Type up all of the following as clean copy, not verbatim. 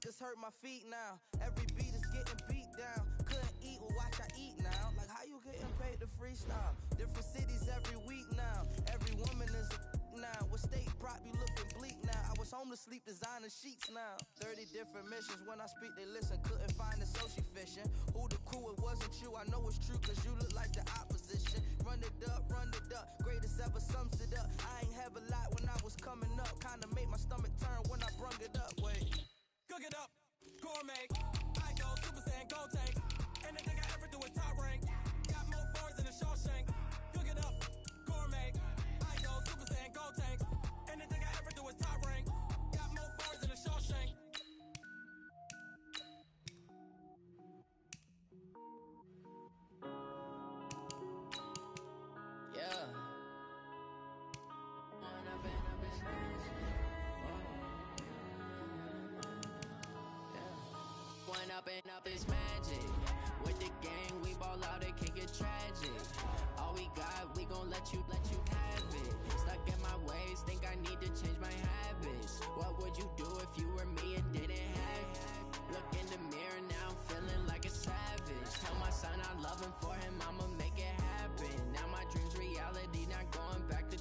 sneakers hurt my feet now. Every beat is getting beat down. Couldn't eat, well watch I eat now. Like how you getting paid to freestyle? Different cities every week now. Every woman is a now. With state prop, you looking bleak now. I was homeless, sleep designer sheets now. 30 different missions. When I speak, they listen. Couldn't find the social fishing. Who the crew? It wasn't you. I know it's true, cause you look like the opposition. Run it up, run it up. Greatest ever sums it up. I ain't have a lot when I was coming up. Kinda made my stomach turn when I brung it up. Wait. Cook it up, gourmet. I go Super Saiyan, gold tank. Anything I ever do is top rank. Got more bars than a Shawshank. Cook it up, gourmet. I go Super Saiyan, gold tank. Anything I ever do is top rank. Got more bars than a Shawshank. Yeah. Up is magic. With the gang, we ball out, it can get tragic. All we got, we gon' let you have it. Stuck in my ways, think I need to change my habits. What would you do if you were me and didn't have it? Look in the mirror, now I'm feeling like a savage. Tell my son I love him, for him I'ma make it happen. Now my dream's reality, not going back to.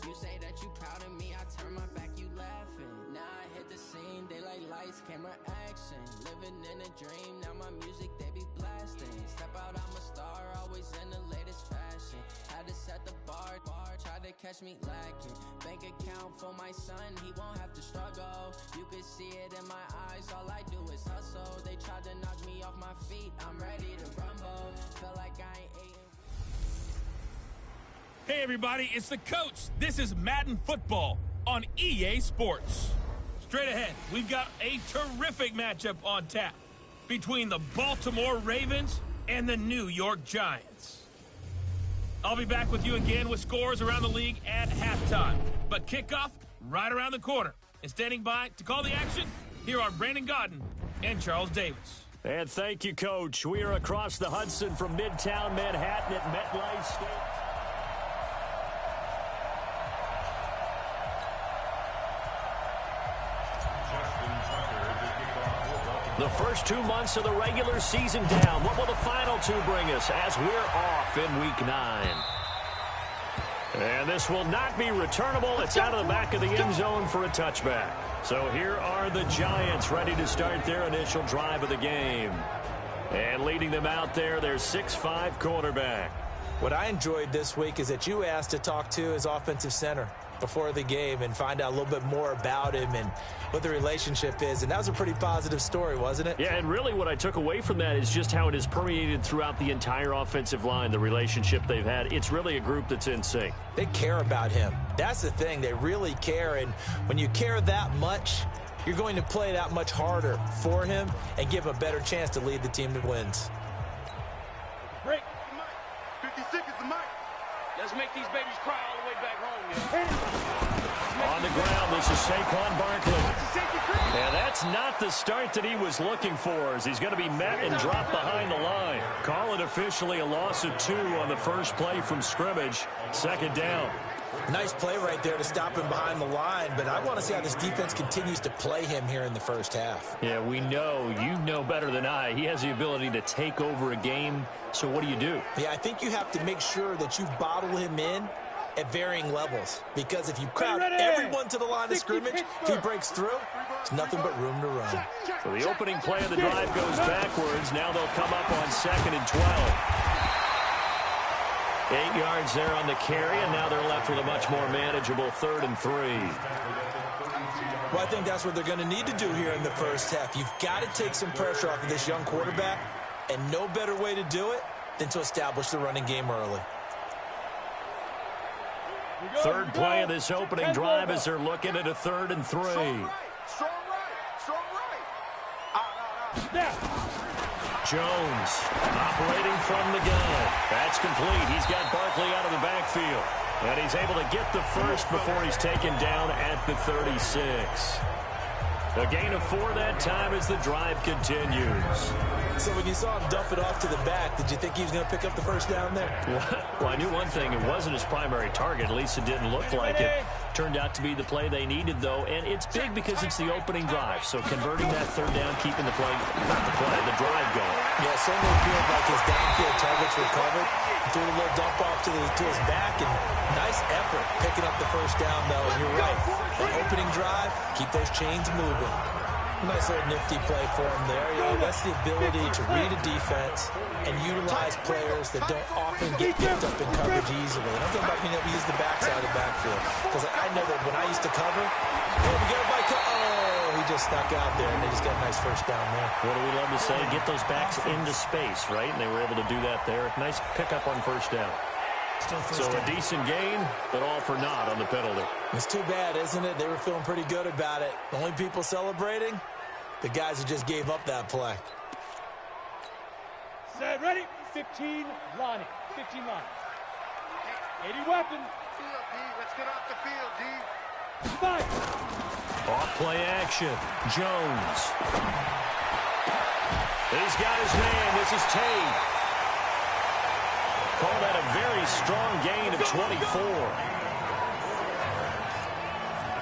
You say that you proud of me, I turn my back, you laughing. Now I hit the scene, daylight lights, camera action. Living in a dream, now my music they be blasting. Step out, I'm a star, always in the latest fashion. Had to set the bar, try to catch me lacking. Bank account for my son, he won't have to struggle. You can see it in my eyes, all I do is hustle. They tried to knock me off my feet, I'm ready to rumble. Feel like I ain't eating. Hey everybody, it's the coach. This is Madden Football on EA Sports. Straight ahead, we've got a terrific matchup on tap between the Baltimore Ravens and the New York Giants. I'll be back with you again with scores around the league at halftime. But kickoff right around the corner. And standing by to call the action, here are Brandon Godden and Charles Davis. And thank you, Coach. We are across the Hudson from Midtown Manhattan at MetLife Stadium. The first 2 months of the regular season down. What will the final two bring us as we're off in Week 9? And this will not be returnable. It's out of the back of the end zone for a touchback. So here are the Giants ready to start their initial drive of the game. And leading them out there, their 6'5" quarterback. What I enjoyed this week is that you asked to talk to his offensive center before the game and find out a little bit more about him and what the relationship is. And that was a pretty positive story, wasn't it? Yeah, and really what I took away from that is just how it has permeated throughout the entire offensive line, the relationship they've had. It's really a group that's in sync. They care about him. That's the thing. They really care. And when you care that much, you're going to play that much harder for him and give him a better chance to lead the team that wins. Break. 56 is the mic. Let's make these babies cry all the way back home, On the ground, this is Saquon Barkley. And that's not the start that he was looking for, as he's going to be met and dropped behind the line. Call it officially a loss of 2 on the first play from scrimmage. Second down. Nice play right there to stop him behind the line, but I want to see how this defense continues to play him here in the first half. Yeah, we know. You know better than I. He has the ability to take over a game, so what do you do? Yeah, I think you have to make sure that you bottle him in at varying levels, because if you crowd everyone to the line of scrimmage, if he breaks through, it's nothing but room to run. So the opening play of the drive goes backwards. Now they'll come up on 2nd and 12. 8 yards there on the carry, and now they're left with a much more manageable 3rd and 3. Well, I think that's what they're going to need to do here in the first half. You've got to take some pressure off of this young quarterback, and no better way to do it than to establish the running game early. Third play of this opening drive as they're looking at a 3rd and 3. Jones operating from the gun. That's complete. He's got Barkley out of the backfield. And he's able to get the first before he's taken down at the 36. A gain of 4 that time as the drive continues. So when you saw him dump it off to the back, did you think he was going to pick up the first down there? Well, I knew one thing. It wasn't his primary target. At least it didn't look like it. Turned out to be the play they needed, though, and it's big because it's the opening drive. So converting that third down, keeping the play, not the play, the drive going. Yeah, certainly feels like his downfield targets were covered. He threw a little dump off to his back, and nice effort picking up the first down, though. And you're right, the opening drive, keep those chains moving. Nice little nifty play for him there. You know, that's the ability to read a defense and utilize players that don't often get picked up in coverage easily. And I'm talking about being able to use the backside of the backfield. Because I know that when I used to cover, we got everybody he just snuck out there, and they just got a nice first down there. What do we love to say? Get those backs into space, right? And they were able to do that there. Nice pickup on first down. So a decent gain, but all for naught on the penalty. It's too bad, isn't it? They were feeling pretty good about it. The only people celebrating, the guys who just gave up that play. Set, ready? 15 line. 15 line. 80 weapon. Let's get off the field, D. Fight. Off play action. Jones. He's got his man. This is Tate. Call that a very strong gain of 24.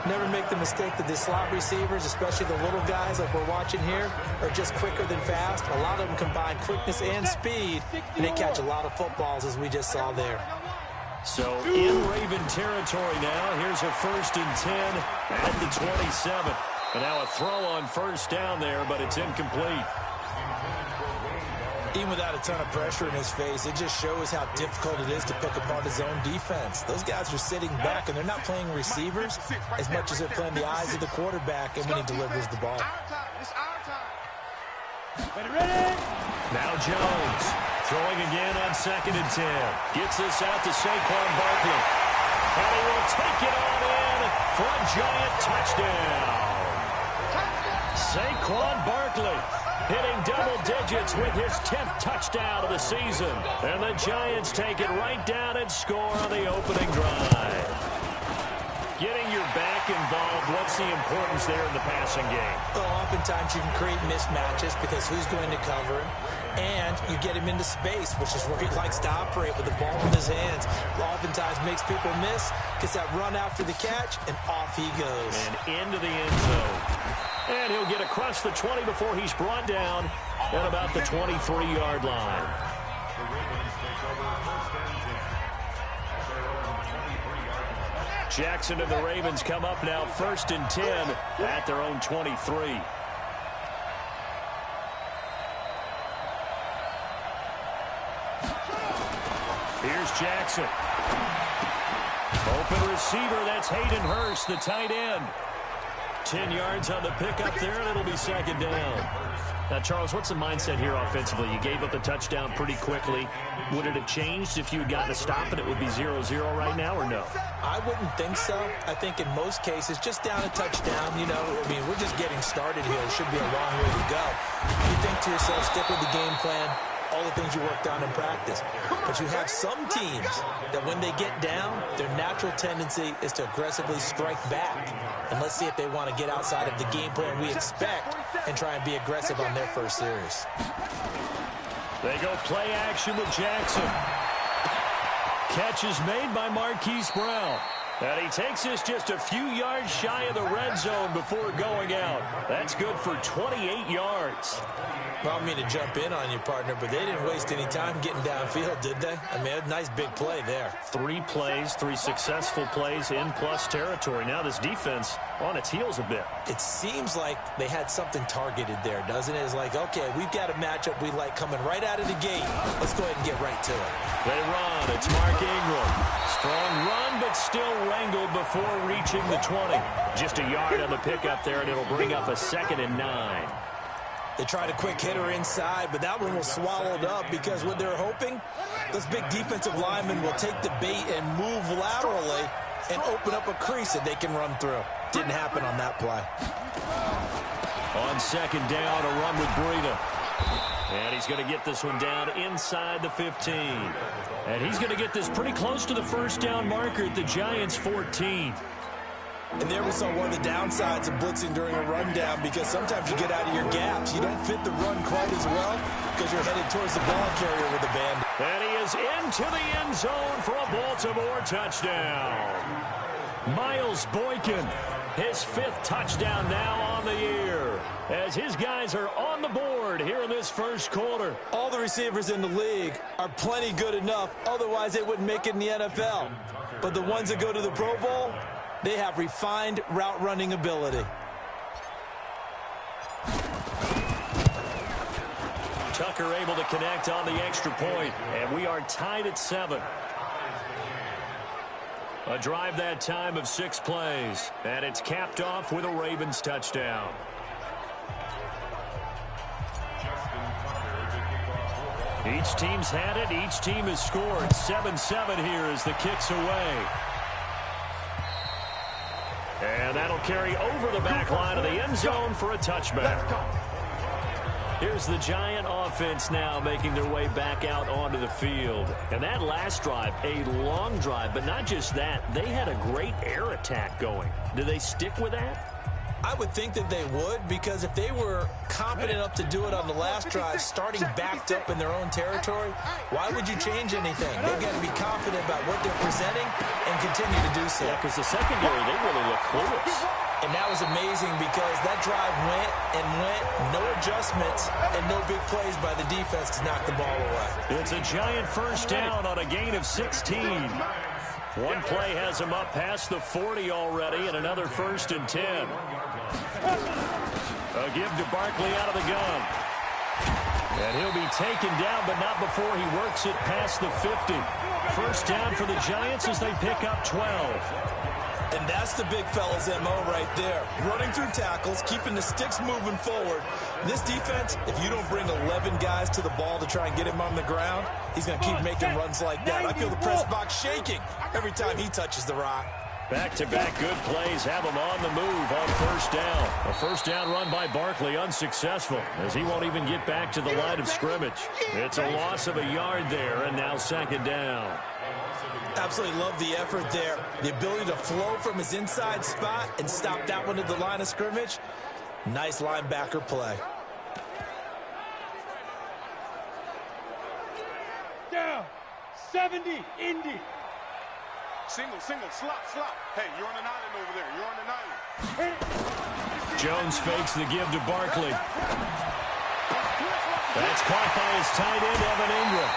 Never make the mistake that the slot receivers, especially the little guys like we're watching here, are just quicker than fast. A lot of them combine quickness and speed, and they catch a lot of footballs, as we just saw there. So in Raven territory now. Here's a 1st and 10 at the 27. And now a throw on first down there, but it's incomplete. Even without a ton of pressure in his face, it just shows how difficult it is to pick apart his own defense. Those guys are sitting back, and they're not playing receivers as much as they're playing the eyes of the quarterback and when he delivers the ball. Ready? Now Jones throwing again on 2nd and 10. Gets this out to Saquon Barkley. And he will take it on in for a Giant touchdown. Saquon Barkley hitting double digits with his 10th touchdown of the season. And the Giants take it right down and score on the opening drive. Getting your back involved, what's the importance there in the passing game? Well, oftentimes you can create mismatches because who's going to cover him, and you get him into space, which is where he likes to operate with the ball in his hands. Oftentimes makes people miss, gets that run after the catch, and off he goes. And into the end zone. And he'll get across the 20 before he's brought down at about the 23-yard line. Jackson and the Ravens come up now 1st and 10 at their own 23. Here's Jackson. Open receiver, that's Hayden Hurst, the tight end. 10 yards on the pickup there, and it'll be 2nd down. Now, Charles, what's the mindset here offensively? You gave up a touchdown pretty quickly. Would it have changed if you had gotten a stop and it would be 0-0 right now, or no? I wouldn't think so. I think in most cases, just down a touchdown, you know, I mean, we're just getting started here. It should be a long way to go. You think to yourself, stick with the game plan, all the things you worked on in practice. But you have some teams that when they get down, their natural tendency is to aggressively strike back. And let's see if they want to get outside of the game plan we expect and try and be aggressive on their first series. They go play action with Jackson. Catch is made by Marquise Brown. And he takes this just a few yards shy of the red zone before going out. That's good for 28 yards. Well, I mean to jump in on you, partner, but they didn't waste any time getting downfield, did they? I mean, a nice big play there. 3 plays, 3 successful plays in plus territory. Now this defense on its heels a bit. It seems like they had something targeted there, doesn't it? It's like, okay, we've got a matchup we like coming right out of the gate. Let's go ahead and get right to it. They run. It's Mark Ingram. Strong run, but still wrangled before reaching the 20. Just a yard on the pickup there, and it'll bring up a 2nd and 9. They tried a quick hitter inside, but that one was swallowed up because what they're hoping, those big defensive linemen will take the bait and move laterally and open up a crease that they can run through. Didn't happen on that play. On 2nd down, a run with Breida. And he's going to get this one down inside the 15. And he's going to get this pretty close to the first down marker at the Giants' 14. And there we saw one of the downsides of blitzing during a rundown, because sometimes you get out of your gaps. You don't fit the run quite as well because you're headed towards the ball carrier with a band. And he is into the end zone for a Baltimore touchdown. Miles Boykin, his 5th touchdown now on the year, as his guys are on the board here in this first quarter. All the receivers in the league are plenty good enough, otherwise they wouldn't make it in the NFL. But the ones that go to the Pro Bowl, they have refined route running ability. Tucker able to connect on the extra point, and we are tied at 7. A drive that time of 6 plays, and it's capped off with a Ravens touchdown. Each team's had it. Each team has scored. 7-7 here as the kick's away. And that'll carry over the back line of the end zone for a touchback. Here's the Giant offense now making their way back out onto the field. And that last drive, a long drive, but not just that. They had a great air attack going. Do they stick with that? I would think that they would, because if they were confident enough to do it on the last drive, starting backed up in their own territory, why would you change anything? They've got to be confident about what they're presenting and continue to do so. Yeah, because the secondary, they really look clueless. And that was amazing, because that drive went and went, no adjustments, and no big plays by the defense to knock the ball away. It's a Giant first down on a gain of 16. One play has him up past the 40 already, and another 1st and 10. A give to Barkley out of the gun. And he'll be taken down, but not before he works it past the 50. First down for the Giants as they pick up 12. And that's the big fella's MO right there. Running through tackles, keeping the sticks moving forward. This defense, if you don't bring 11 guys to the ball to try and get him on the ground, he's going to keep making runs like that. I feel the press box shaking every time he touches the rock. Back-to-back good plays have him on the move on first down. A first down run by Barkley unsuccessful, as he won't even get back to the line of scrimmage. It's a loss of a yard there, and now 2nd down. Absolutely love the effort there. The ability to flow from his inside spot and stop that one at the line of scrimmage. Nice linebacker play. Down. 70. Indy. Single, slop. Hey, you're on an island over there. You're on an island. Jones fakes the give to Barkley. That's caught by his tight end, Evan Ingram.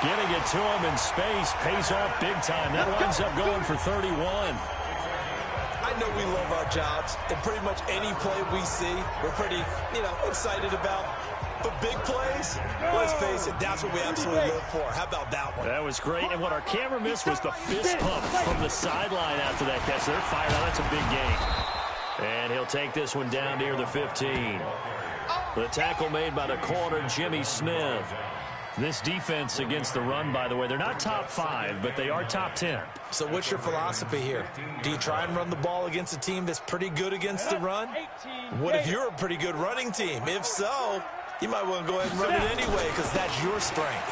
Getting it to him in space pays off big time. That winds up going for 31. I know we love our jobs, and pretty much any play we see, we're pretty, excited about. But big plays, let's face it, that's what we absolutely live for. How about that one? That was great, and what our camera missed was the fist pump from the sideline after that catch. They're fired out. That's a big gain. And he'll take this one down near the 15. The tackle made by the corner, Jimmy Smith. This defense against the run, by the way, they're not top 5, but they are top 10. So what's your philosophy here? Do you try and run the ball against a team that's pretty good against the run? What if you're a pretty good running team? If so, you might want to go ahead and run it anyway, because that's your strength.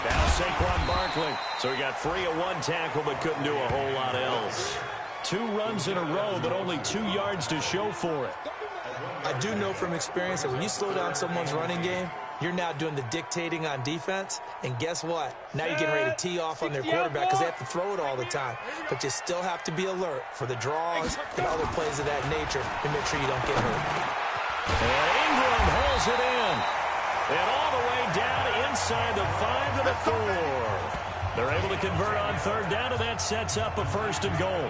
Now Saquon Barkley. So he got free of one tackle, but couldn't do a whole lot else. 2 runs in a row, but only 2 yards to show for it. I do know from experience that when you slow down someone's running game, you're now doing the dictating on defense, and guess what? Now you're getting ready to tee off on their quarterback because they have to throw it all the time. But you still have to be alert for the draws and other plays of that nature to make sure you don't get hurt. And Ingram hauls it in. And all the way down inside the 5 to the 4. They're able to convert on 3rd down, and that sets up a 1st and goal.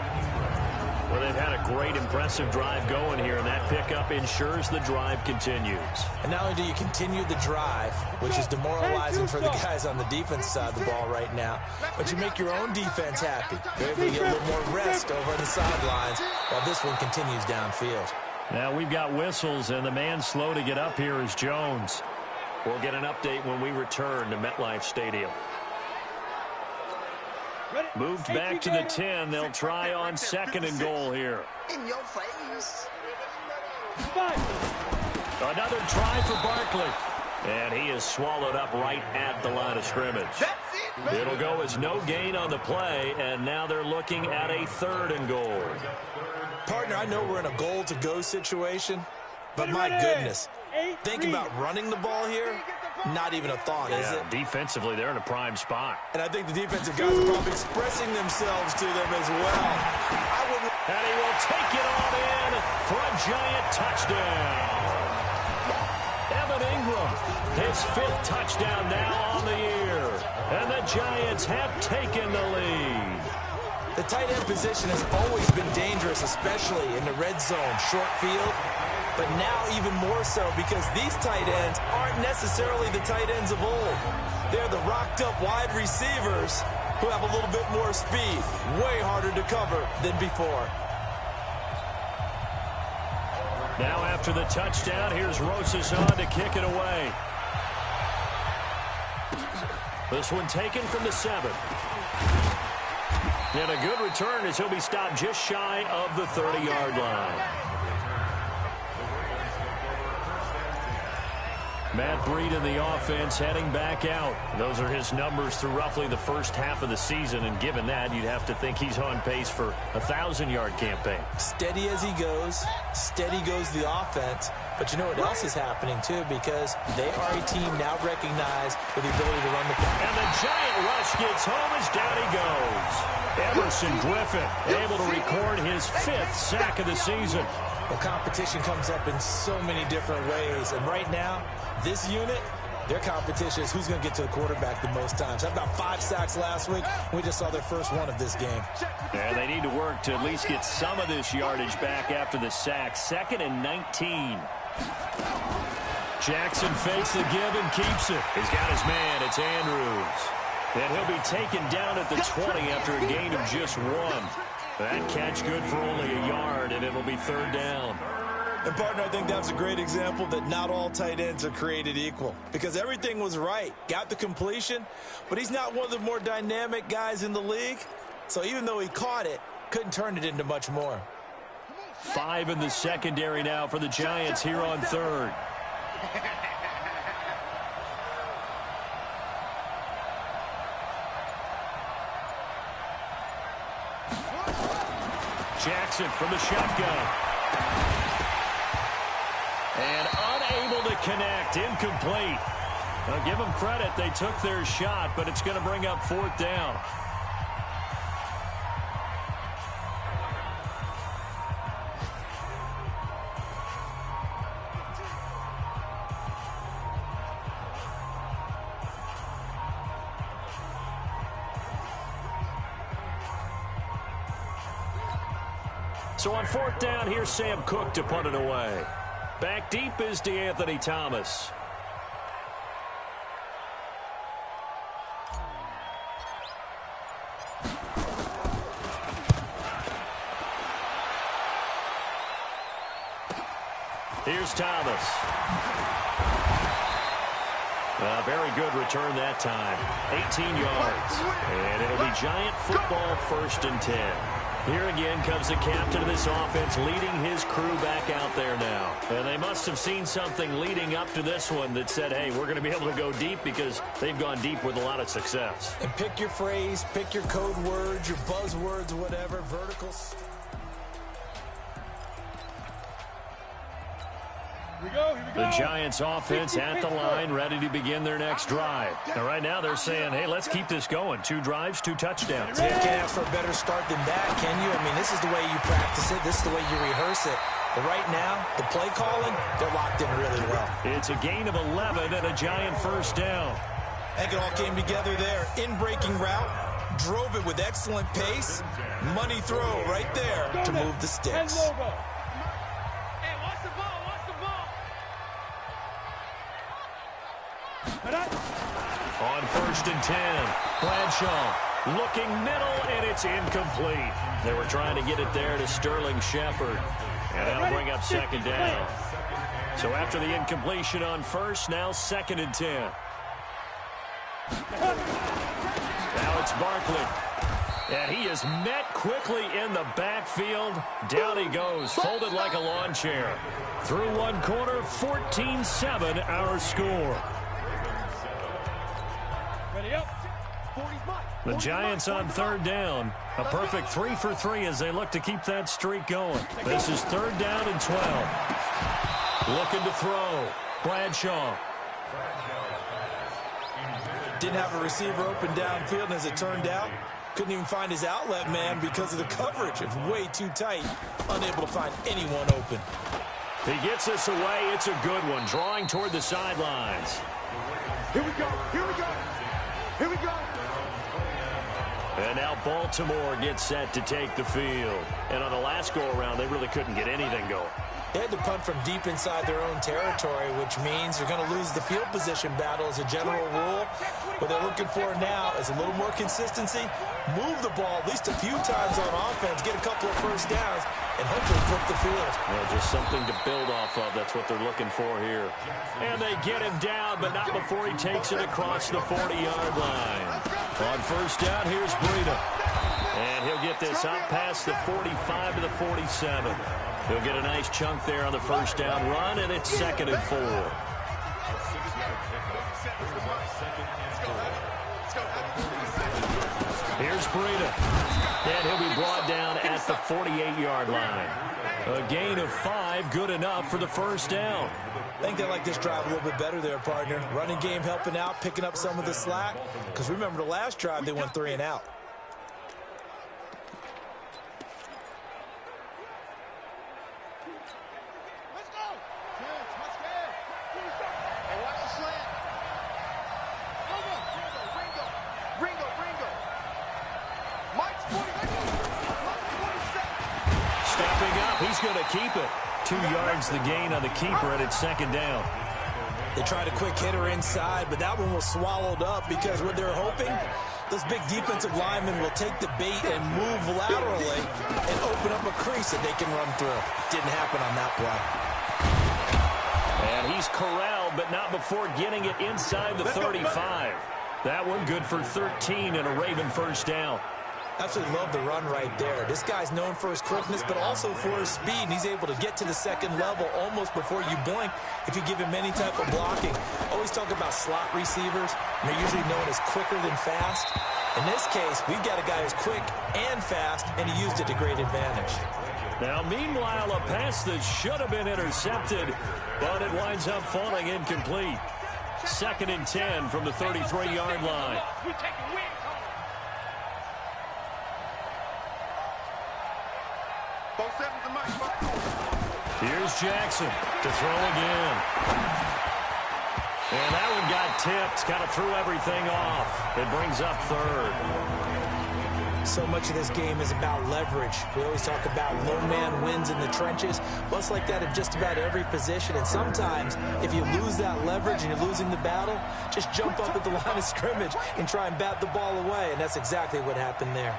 Well, they've had a great, impressive drive going here, and that pickup ensures the drive continues. And not only do you continue the drive, which is demoralizing for the guys on the defense side of the ball right now, but you make your own defense happy. They're able to get a little more rest over on the sidelines while this one continues downfield. Now we've got whistles, and the man slow to get up here is Jones. We'll get an update when we return to MetLife Stadium. Moved back to the 10. They'll try on 2nd and goal here. In your face. Another try for Barkley. And he is swallowed up right at the line of scrimmage. That's it. It'll go as no gain on the play, and now they're looking at a 3rd and goal. Partner, I know we're in a goal-to-go situation, but my goodness, think about running the ball here. Not even a thought, is it? Defensively, they're in a prime spot. And I think the defensive guys are probably expressing themselves to them as well. And he will take it on in for a Giant touchdown. Evan Ingram, his 5th touchdown now on the year. And the Giants have taken the lead. The tight end position has always been dangerous, especially in the red zone, short field. But now even more so because these tight ends aren't necessarily the tight ends of old. They're the rocked-up wide receivers who have a little bit more speed. Way harder to cover than before. Now after the touchdown, here's Rosas on to kick it away. This one taken from the 7. And a good return as he'll be stopped just shy of the 30-yard line. Matt Breed in the offense heading back out. Those are his numbers through roughly the first half of the season, and given that, you'd have to think he's on pace for a 1,000-yard campaign. Steady as he goes, steady goes the offense. But you know what else is happening, too, because they are a team now recognized with the ability to run the ball. And the Giant rush gets home as down he goes. Emerson Griffin able to record his 5th sack of the season. Well, competition comes up in so many different ways, and right now, this unit, their competition is who's going to get to the quarterback the most times. Had about 5 sacks last week. We just saw their first one of this game. And they need to work to at least get some of this yardage back after the sack. 2nd and 19. Jackson fakes the give and keeps it. He's got his man. It's Andrews. And he'll be taken down at the 20 after a gain of just 1. That catch good for only a yard, and it'll be 3rd down. And, partner, I think that's a great example that not all tight ends are created equal. Because everything was right. Got the completion, but he's not one of the more dynamic guys in the league. So even though he caught it, couldn't turn it into much more. 5 in the secondary now for the Giants here on 3rd. Jackson from the shotgun. And unable to connect, incomplete. Now give them credit, they took their shot, but it's going to bring up 4th down. So on 4th down, here's Sam Cook to punt it away. Back deep is DeAnthony Thomas. Here's Thomas. A very good return that time. 18 yards. And it'll be Giant football 1st and 10. Here again comes the captain of this offense leading his crew back out there now. And they must have seen something leading up to this one that said, hey, we're going to be able to go deep because they've gone deep with a lot of success. And pick your phrase, pick your code words, your buzzwords, whatever, verticals. The Giants offense at the line, ready to begin their next drive. And right now they're saying, hey, let's keep this going. 2 drives, 2 touchdowns. You can't ask for a better start than that, can you? I mean, this is the way you practice it. This is the way you rehearse it. But right now, the play calling, they're locked in really well. It's a gain of 11 and a Giant 1st down. I think it all came together there. In-breaking route, drove it with excellent pace. Money throw right there to move the sticks. On 1st and 10, Bradshaw looking middle, and it's incomplete. They were trying to get it there to Sterling Shepard, and that'll bring up 2nd down. So after the incompletion on 1st, now 2nd and 10. Now it's Barkley. And he is met quickly in the backfield. Down he goes, folded like a lawn chair. Through one corner, 14-7 our score. Ready up. The Giants on third down. A perfect 3 for 3 as they look to keep that streak going. This is third down and 12. Looking to throw. Bradshaw. Didn't have a receiver open downfield, and as it turned out, couldn't even find his outlet man because of the coverage. It's way too tight. Unable to find anyone open. He gets this away. It's a good one. Drawing toward the sidelines. Here we go. Here we go. Here we go. And now Baltimore gets set to take the field. And on the last go-around, they really couldn't get anything going. They had to punt from deep inside their own territory, which means you're going to lose the field position battle as a general rule. What they're looking for now is a little more consistency, move the ball at least a few times on offense, get a couple of first downs, and hopefully flip the field. Well, just something to build off of. That's what they're looking for here. And they get him down, but not before he takes it across the 40-yard line. On first down, here's Breida. And he'll get this out past the 45 to the 47. He'll get a nice chunk there on the first down run, and it's 2nd and 4. Here's Breida. And he'll be brought down at the 48-yard line. A gain of 5, good enough for the first down. I think they like this drive a little bit better there, partner. Running game helping out, picking up some of the slack. Because remember, the last drive, they went 3 and out. He's going to keep it. 2 yards the gain on the keeper, and it's 2nd down. They tried a quick hitter inside, but that one was swallowed up because what they're hoping, those big defensive linemen will take the bait and move laterally and open up a crease that they can run through. Didn't happen on that play. And he's corralled, but not before getting it inside the 35. That one good for 13 and a Raven first down. Absolutely love the run right there. This guy's known for his quickness, but also for his speed. And he's able to get to the second level almost before you blink if you give him any type of blocking. Always talk about slot receivers, and they're usually known as quicker than fast. In this case, we've got a guy who's quick and fast, and he used it to great advantage. Now, meanwhile, a pass that should have been intercepted, but it winds up falling incomplete. 2nd and 10 from the 33-yard line. Here's Jackson to throw again. And that one got tipped, kind of threw everything off. It brings up 3rd. So much of this game is about leverage. We always talk about low man wins in the trenches. Much like that of just about every position. And sometimes, if you lose that leverage and you're losing the battle, just jump up at the line of scrimmage and try and bat the ball away. And that's exactly what happened there.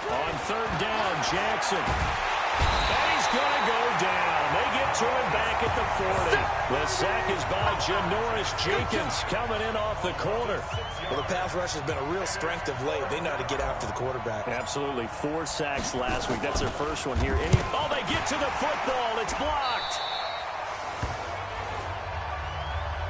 On third down, Jackson. And he's going to go down. They get to him back at the 40. The sack is by Janoris Jenkins coming in off the corner. Well, the pass rush has been a real strength of late. They know how to get after the quarterback. Absolutely. 4 sacks last week. That's their first one here. Oh, they get to the football. It's blocked.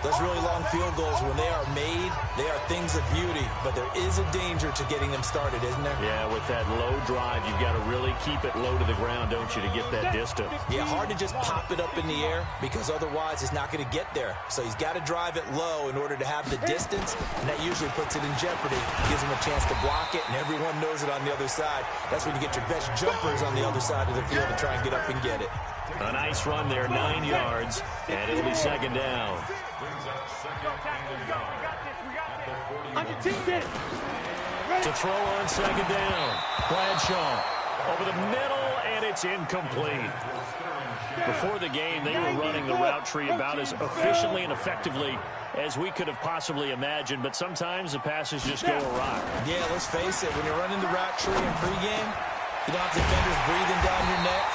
Those really long field goals, when they are made, they are things of beauty. But there is a danger to getting them started, isn't there? Yeah, with that low drive, you've got to really keep it low to the ground, don't you, to get that distance. Yeah, hard to just pop it up in the air because otherwise it's not going to get there. So he's got to drive it low in order to have the distance, and that usually puts it in jeopardy, gives him a chance to block it, and everyone knows it on the other side. That's when you get your best jumpers on the other side of the field to try and get up and get it. A nice run there, 9 yards, and it'll be 2nd down. To throw on 2nd down. Bradshaw over the middle, and it's incomplete. Before the game, they were running the route tree about as efficiently and effectively as we could have possibly imagined, but sometimes the passes just go awry. Yeah, let's face it, when you're running the route tree in pregame, you don't have defenders breathing down your neck.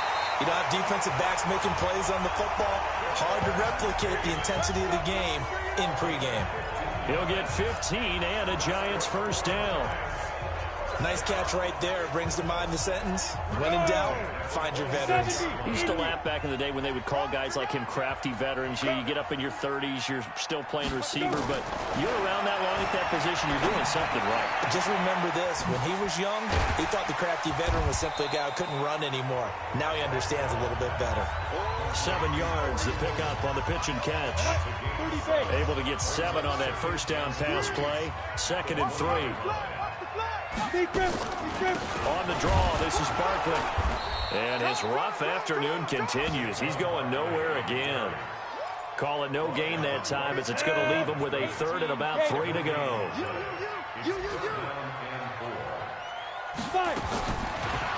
You don't have defensive backs making plays on the football. Hard to replicate the intensity of the game in pregame. He'll get 15 and a Giants first down. Nice catch right there. Brings to mind the sentence, when in doubt, find your veterans. He used to laugh back in the day when they would call guys like him crafty veterans. You get up in your 30s, you're still playing receiver, but you're around that long at that position, you're doing something right. Just remember this. When he was young, he thought the crafty veteran was simply a guy who couldn't run anymore. Now he understands a little bit better. 7 yards, the pickup on the pitch and catch. Able to get 7 on that first down pass play. 2nd and 3. On the draw, this is Barkley. And his rough afternoon continues. He's going nowhere again. Call it no gain that time, as it's going to leave him with a 3rd and about 3 to go.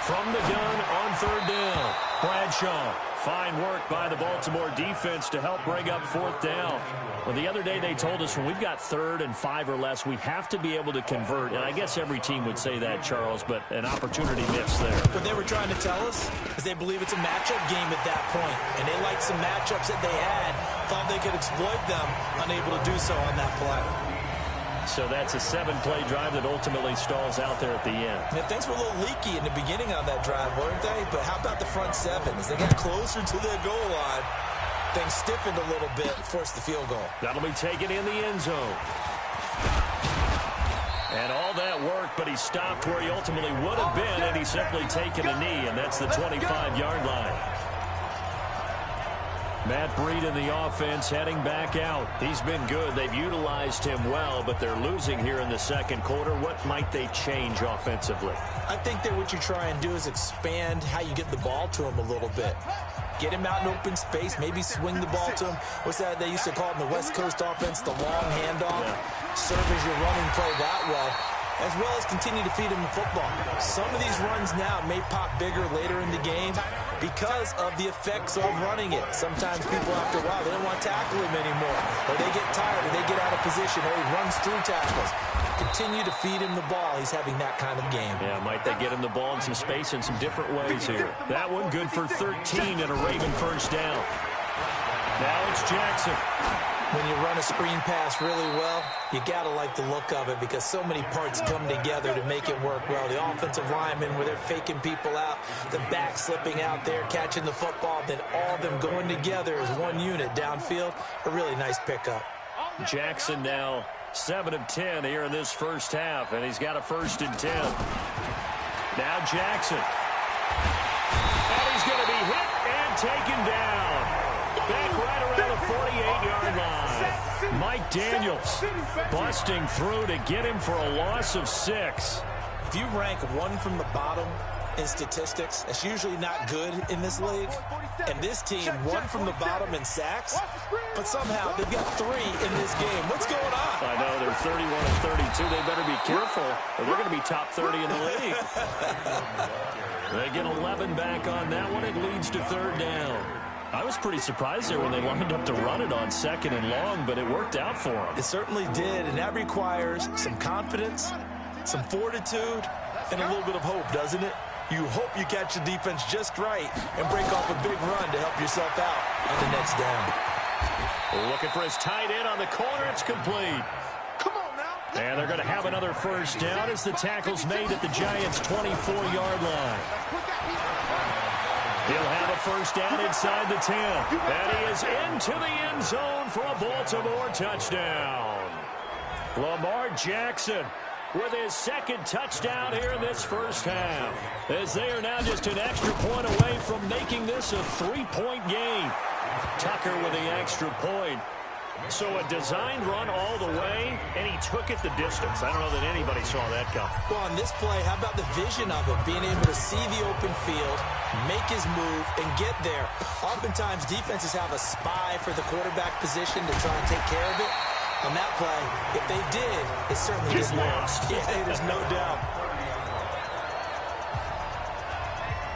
From the gun on 3rd down, Bradshaw. Fine work by the Baltimore defense to help bring up 4th down. Well, the other day they told us when we've got 3rd and 5 or less, we have to be able to convert. And I guess every team would say that, Charles, but an opportunity missed there. What they were trying to tell us is they believe it's a matchup game at that point. And they liked some matchups that they had, thought they could exploit them, unable to do so on that play. So that's a 7-play drive that ultimately stalls out there at the end. And things were a little leaky in the beginning on that drive, weren't they? But how about the front 7? As they got closer to their goal line, things stiffened a little bit, forced the field goal. That'll be taken in the end zone. And all that work, but he stopped where he ultimately would have been, and he's simply taken a knee, and that's the 25-yard line. Matt Breed in the offense heading back out. He's been good. They've utilized him well, but they're losing here in the 2nd quarter. What might they change offensively? I think that what you try and do is expand how you get the ball to him a little bit. Get him out in open space, maybe swing the ball to him. What's that they used to call it in the West Coast offense, the long handoff? Yeah. Serve as your running play that way, as well as continue to feed him the football. Some of these runs now may pop bigger later in the game because of the effects of running it. Sometimes people, after a while, they don't want to tackle him anymore. Or they get tired, or they get out of position, or he runs through tackles. Continue to feed him the ball. He's having that kind of game. Yeah, might they get him the ball in some space in some different ways here. That one good for 13 and a Raven first down. Now it's Jackson. When you run a screen pass really well, you got to like the look of it because so many parts come together to make it work well. The offensive linemen, where they're faking people out, the back slipping out there, catching the football, then all of them going together as one unit downfield. A really nice pickup. Jackson now 7 of 10 here in this first half, and he's got a 1st and 10. Now Jackson. And he's going to be hit and taken down. Back right around the 48-yard line. Mike Daniels busting through to get him for a loss of 6. If you rank 1 from the bottom in statistics, that's usually not good in this league. And this team, 1 from the bottom in sacks, but somehow they've got 3 in this game. What's going on? I know, they're 31 and 32. They better be careful, or they're going to be top 30 in the league. They get 11 back on that one. It leads to 3rd down. I was pretty surprised there when they lined up to run it on 2nd and long, but it worked out for them. It certainly did, and that requires some confidence, some fortitude, and a little bit of hope, doesn't it? You hope you catch the defense just right and break off a big run to help yourself out on the next down. Looking for his tight end on the corner. It's complete. And they're going to have another first down as the tackle's made at the Giants' 24-yard line. He'll have a first down inside the 10. And he is into the end zone for a Baltimore touchdown. Lamar Jackson with his 2nd touchdown here in this first half, as they are now just an extra point away from making this a 3-point game. Tucker with the extra point. So a designed run all the way, and he took it the distance. I don't know that anybody saw that come. Well, on this play, how about the vision of it? Being able to see the open field, make his move, and get there. Oftentimes, defenses have a spy for the quarterback position to try and take care of it. On that play, if they did, it certainly He's didn't lost. Yeah, there's no doubt.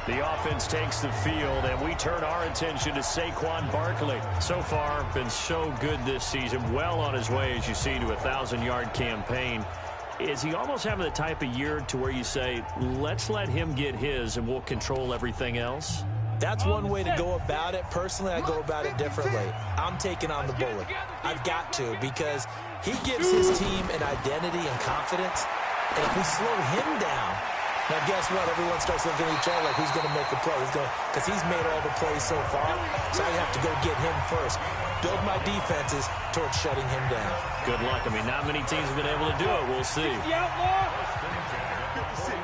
The offense takes the field, and we turn our attention to Saquon Barkley. So far, been so good this season. Well on his way, as you see, to a 1,000-yard campaign. Is he almost having the type of year to where you say, let's let him get his, and we'll control everything else? That's one way to go about it. Personally, I go about it differently. I'm taking on the bully. I've got to, because he gives his team an identity and confidence And if we slow him down, now guess what? Everyone starts looking at each other like, who's going to make a play? Because he's made all the plays so far, so I have to go get him first. Build my defenses towards shutting him down. Good luck. I mean, not many teams have been able to do it. We'll see. The outlaw. 56.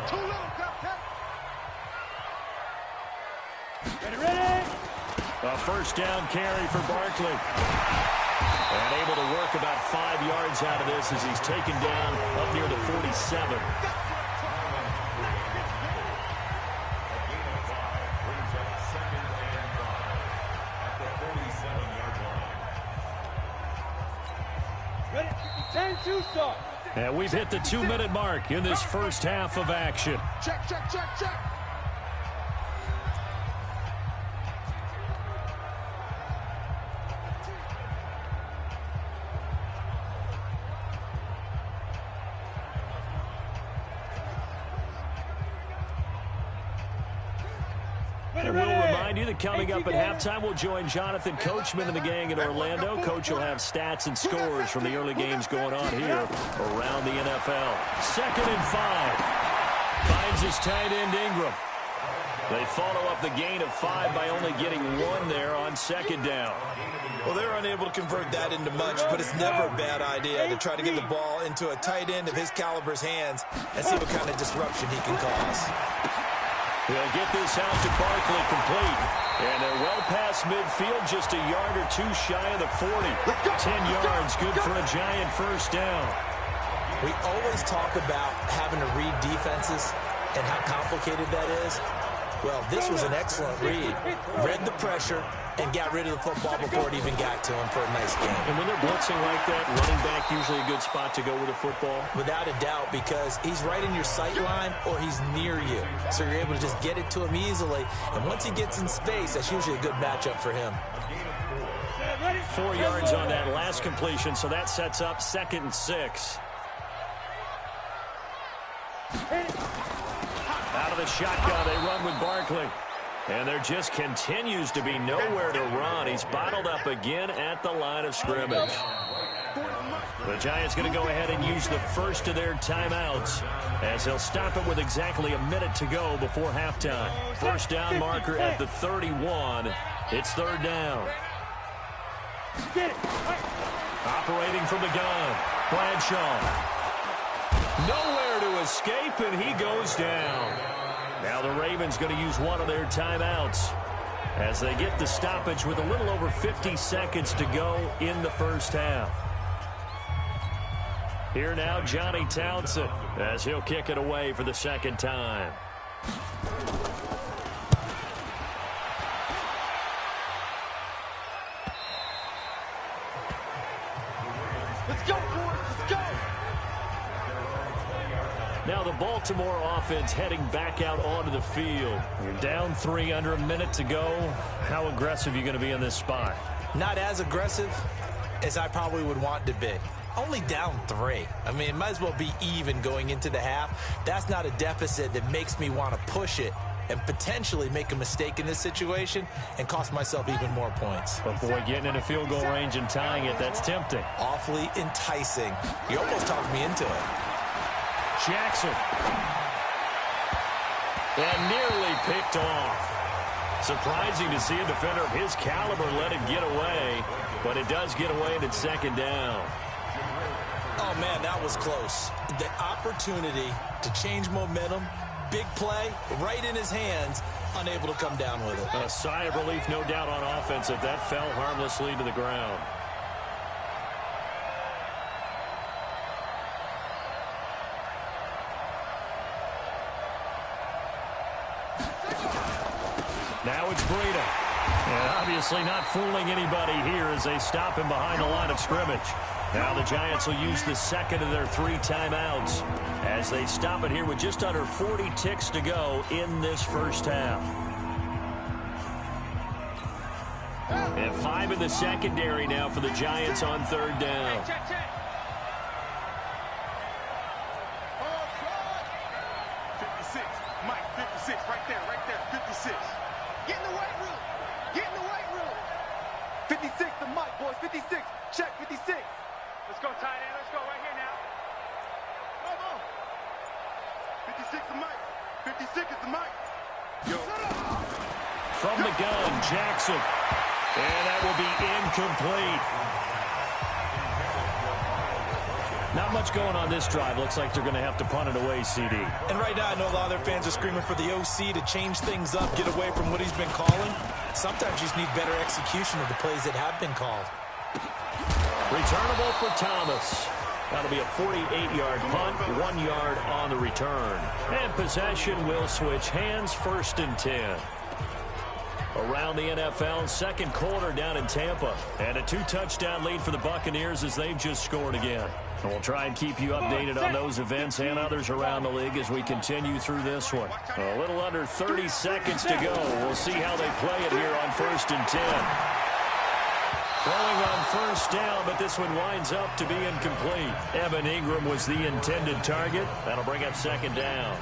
Too little, Captain. Ready. A first down carry for Barkley. And able to work about 5 yards out of this as he's taken down up near the 47. Ready. 10-2 start. And we've hit the 2-minute mark in this first half of action. Check, check, check, check. And we'll remind you that coming up at halftime, we'll join Jonathan Coachman and the gang in Orlando. Coach will have stats and scores from the early games going on here around the NFL. 2nd and 5. Finds his tight end Ingram. They follow up the gain of 5 by only getting 1 there on 2nd down. Well, they're unable to convert that into much, but it's never a bad idea to try to get the ball into a tight end of his caliber's hands and see what kind of disruption he can cause. He'll get this out to Barkley complete. And they're well past midfield, just a yard or 2 shy of the 40. 10 yards, good for a Giant first down. We always talk about having to read defenses and how complicated that is. Well, this was an excellent read. Read the pressure and got rid of the football before it even got to him for a nice game. And when they're blitzing like that, running back usually a good spot to go with the football? Without a doubt, because he's right in your sight line or he's near you. So you're able to just get it to him easily. And once he gets in space, that's usually a good matchup for him. 4 yards on that last completion, so that sets up 2nd and 6. Out of the shotgun, they run with Barkley. And there just continues to be nowhere to run. He's bottled up again at the line of scrimmage. The Giants going to go ahead and use the first of their timeouts as they'll stop it with exactly a minute to go before halftime. First down marker at the 31. It's 3rd down. Operating from the gun, Bradshaw. Nowhere to escape, and he goes down. Now the Ravens going to use one of their timeouts as they get the stoppage with a little over 50 seconds to go in the first half. Here now, Johnny Townsend, as he'll kick it away for the 2nd time. Let's go, boys. Let's go. Now the Baltimore offense heading back out onto the field. You're down 3 under a minute to go. How aggressive are you going to be in this spot? Not as aggressive as I probably would want to be. Only down 3. I mean, it might as well be even going into the half. That's not a deficit that makes me want to push it and potentially make a mistake in this situation and cost myself even more points. But boy, getting in a field goal range and tying it, that's tempting. Awfully enticing. You almost talked me into it. Jackson. And nearly picked off. Surprising to see a defender of his caliber let it get away, but it does get away and it's 2nd down. Oh, man, that was close. The opportunity to change momentum, big play, right in his hands, unable to come down with it. A sigh of relief, no doubt, on offense if that fell harmlessly to the ground. Now it's Breida. And obviously not fooling anybody here as they stop him behind the line of scrimmage. Now the Giants will use the 2nd of their 3 timeouts as they stop it here with just under 40 ticks to go in this first half. And 5 in the secondary now for the Giants on 3rd down. Check, check. 56. Mike, 56. Right there. 56. Get in the weight room. Get in the weight room. 56 to Mike, boys. 56. Check 56. Let's go, tight end. Let's go right here now. Come on. 56 the mic. 56 is the mic. Yo. From the gun, Jackson. And that will be incomplete. Not much going on this drive. Looks like they're going to have to punt it away, CD. And right now, I know a lot of their fans are screaming for the OC to change things up, get away from what he's been calling. Sometimes you just need better execution of the plays that have been called. Returnable for Thomas. That'll be a 48-yard punt, 1 yard on the return. And possession will switch hands, 1st and 10. Around the NFL, second quarter down in Tampa. And a 2-touchdown lead for the Buccaneers as they've just scored again. And we'll try and keep you updated on those events and others around the league as we continue through this one. A little under 30 seconds to go. We'll see how they play it here on 1st and 10. Throwing on 1st down, but this one winds up to be incomplete. Evan Ingram was the intended target. That'll bring up 2nd down.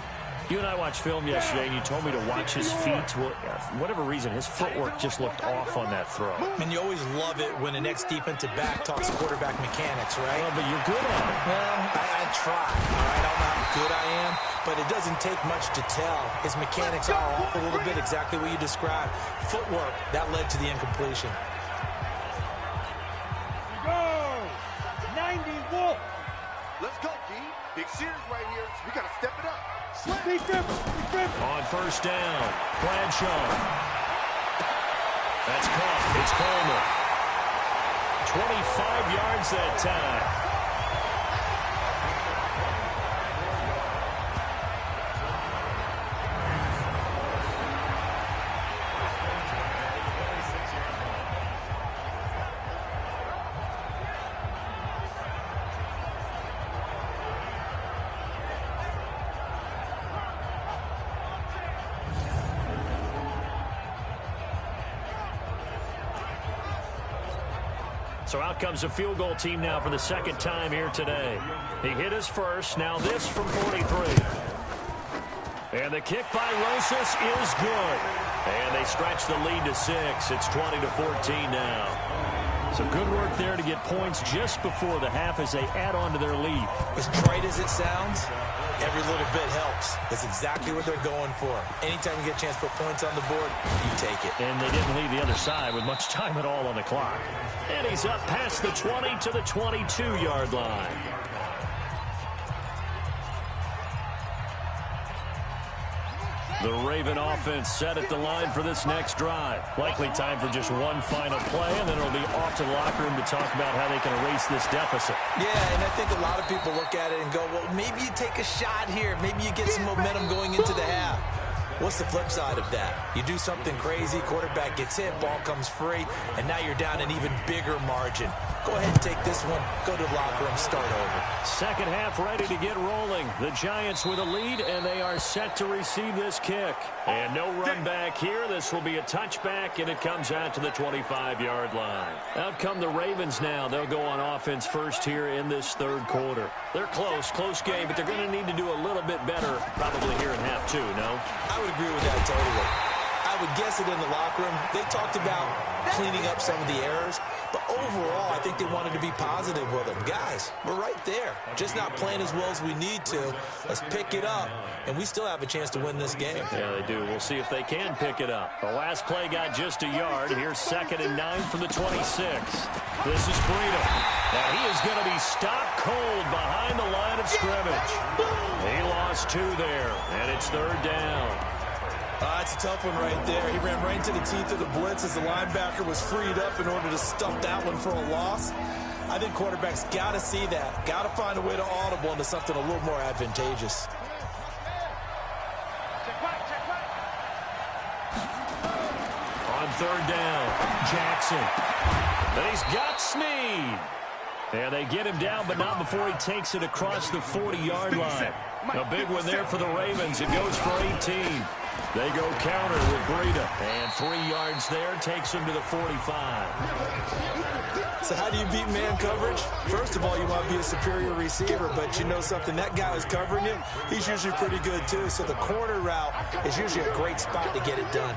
You and I watched film yesterday, and you told me to watch his feet. Well, for whatever reason, his footwork just looked off on that throw. And you always love it when the next defensive back talks quarterback mechanics, right? Well, but you're good at it. Well, I try. All right, I don't know how good I am, but it doesn't take much to tell. His mechanics are off a little bit, exactly what you described. Footwork, that led to the incompletion. Go! 90 Wolf! Let's go, D. Big series right here. We got to step it up. Big Griffin! Big Griffin! On 1st down, Bradshaw. That's caught. It's Coleman. 25 yards that time. So out comes a field goal team now for the 2nd time here today. He hit his first. Now this from 43. And the kick by Rosas is good. And they stretch the lead to 6. It's 20-14 now. So good work there to get points just before the half as they add on to their lead. As trite as it sounds, every little bit helps. That's exactly what they're going for. Anytime you get a chance to put points on the board, you take it. And they didn't leave the other side with much time at all on the clock. And he's up past the 20 to the 22-yard line. The Raven offense set at the line for this next drive. Likely time for just one final play, and then it'll be off to the locker room to talk about how they can erase this deficit. Yeah, and I think a lot of people look at it and go, well, maybe you take a shot here. Maybe you get some momentum going into the half. What's the flip side of that? You do something crazy, quarterback gets hit, ball comes free, and now you're down an even bigger margin. Go ahead and take this one, go to the locker room, start over. Second half ready to get rolling. The Giants with a lead, and they are set to receive this kick. And no run back here. This will be a touchback, and it comes out to the 25-yard line. Out come the Ravens now. They'll go on offense first here in this 3rd quarter. They're close game, but they're going to need to do a little bit better probably here in half 2, no? I would agree with that totally. I would guess it in the locker room. They talked about cleaning up some of the errors, but overall, I think they wanted to be positive with them. Guys, we're right there. Just not playing as well as we need to. Let's pick it up, and we still have a chance to win this game. Yeah, they do. We'll see if they can pick it up. The last play got just a yard. Here's 2nd and 9 from the 26. This is Breida. Now he is going to be stopped cold behind the line of scrimmage. He lost 2 there, and it's 3rd down. That's a tough one right there. He ran right into the teeth of the blitz as the linebacker was freed up in order to stuff that one for a loss. I think quarterbacks got to see that. Got to find a way to audible into something a little more advantageous. On 3rd down, Jackson. And he's got Snead. And they get him down, but not before he takes it across the 40-yard line. A big one there for the Ravens. It goes for 18. They go counter with Breida. And 3 yards there takes him to the 45. So how do you beat man coverage? First of all, you want to be a superior receiver, but you know something, that guy who's covering you, he's usually pretty good too. So the corner route is usually a great spot to get it done.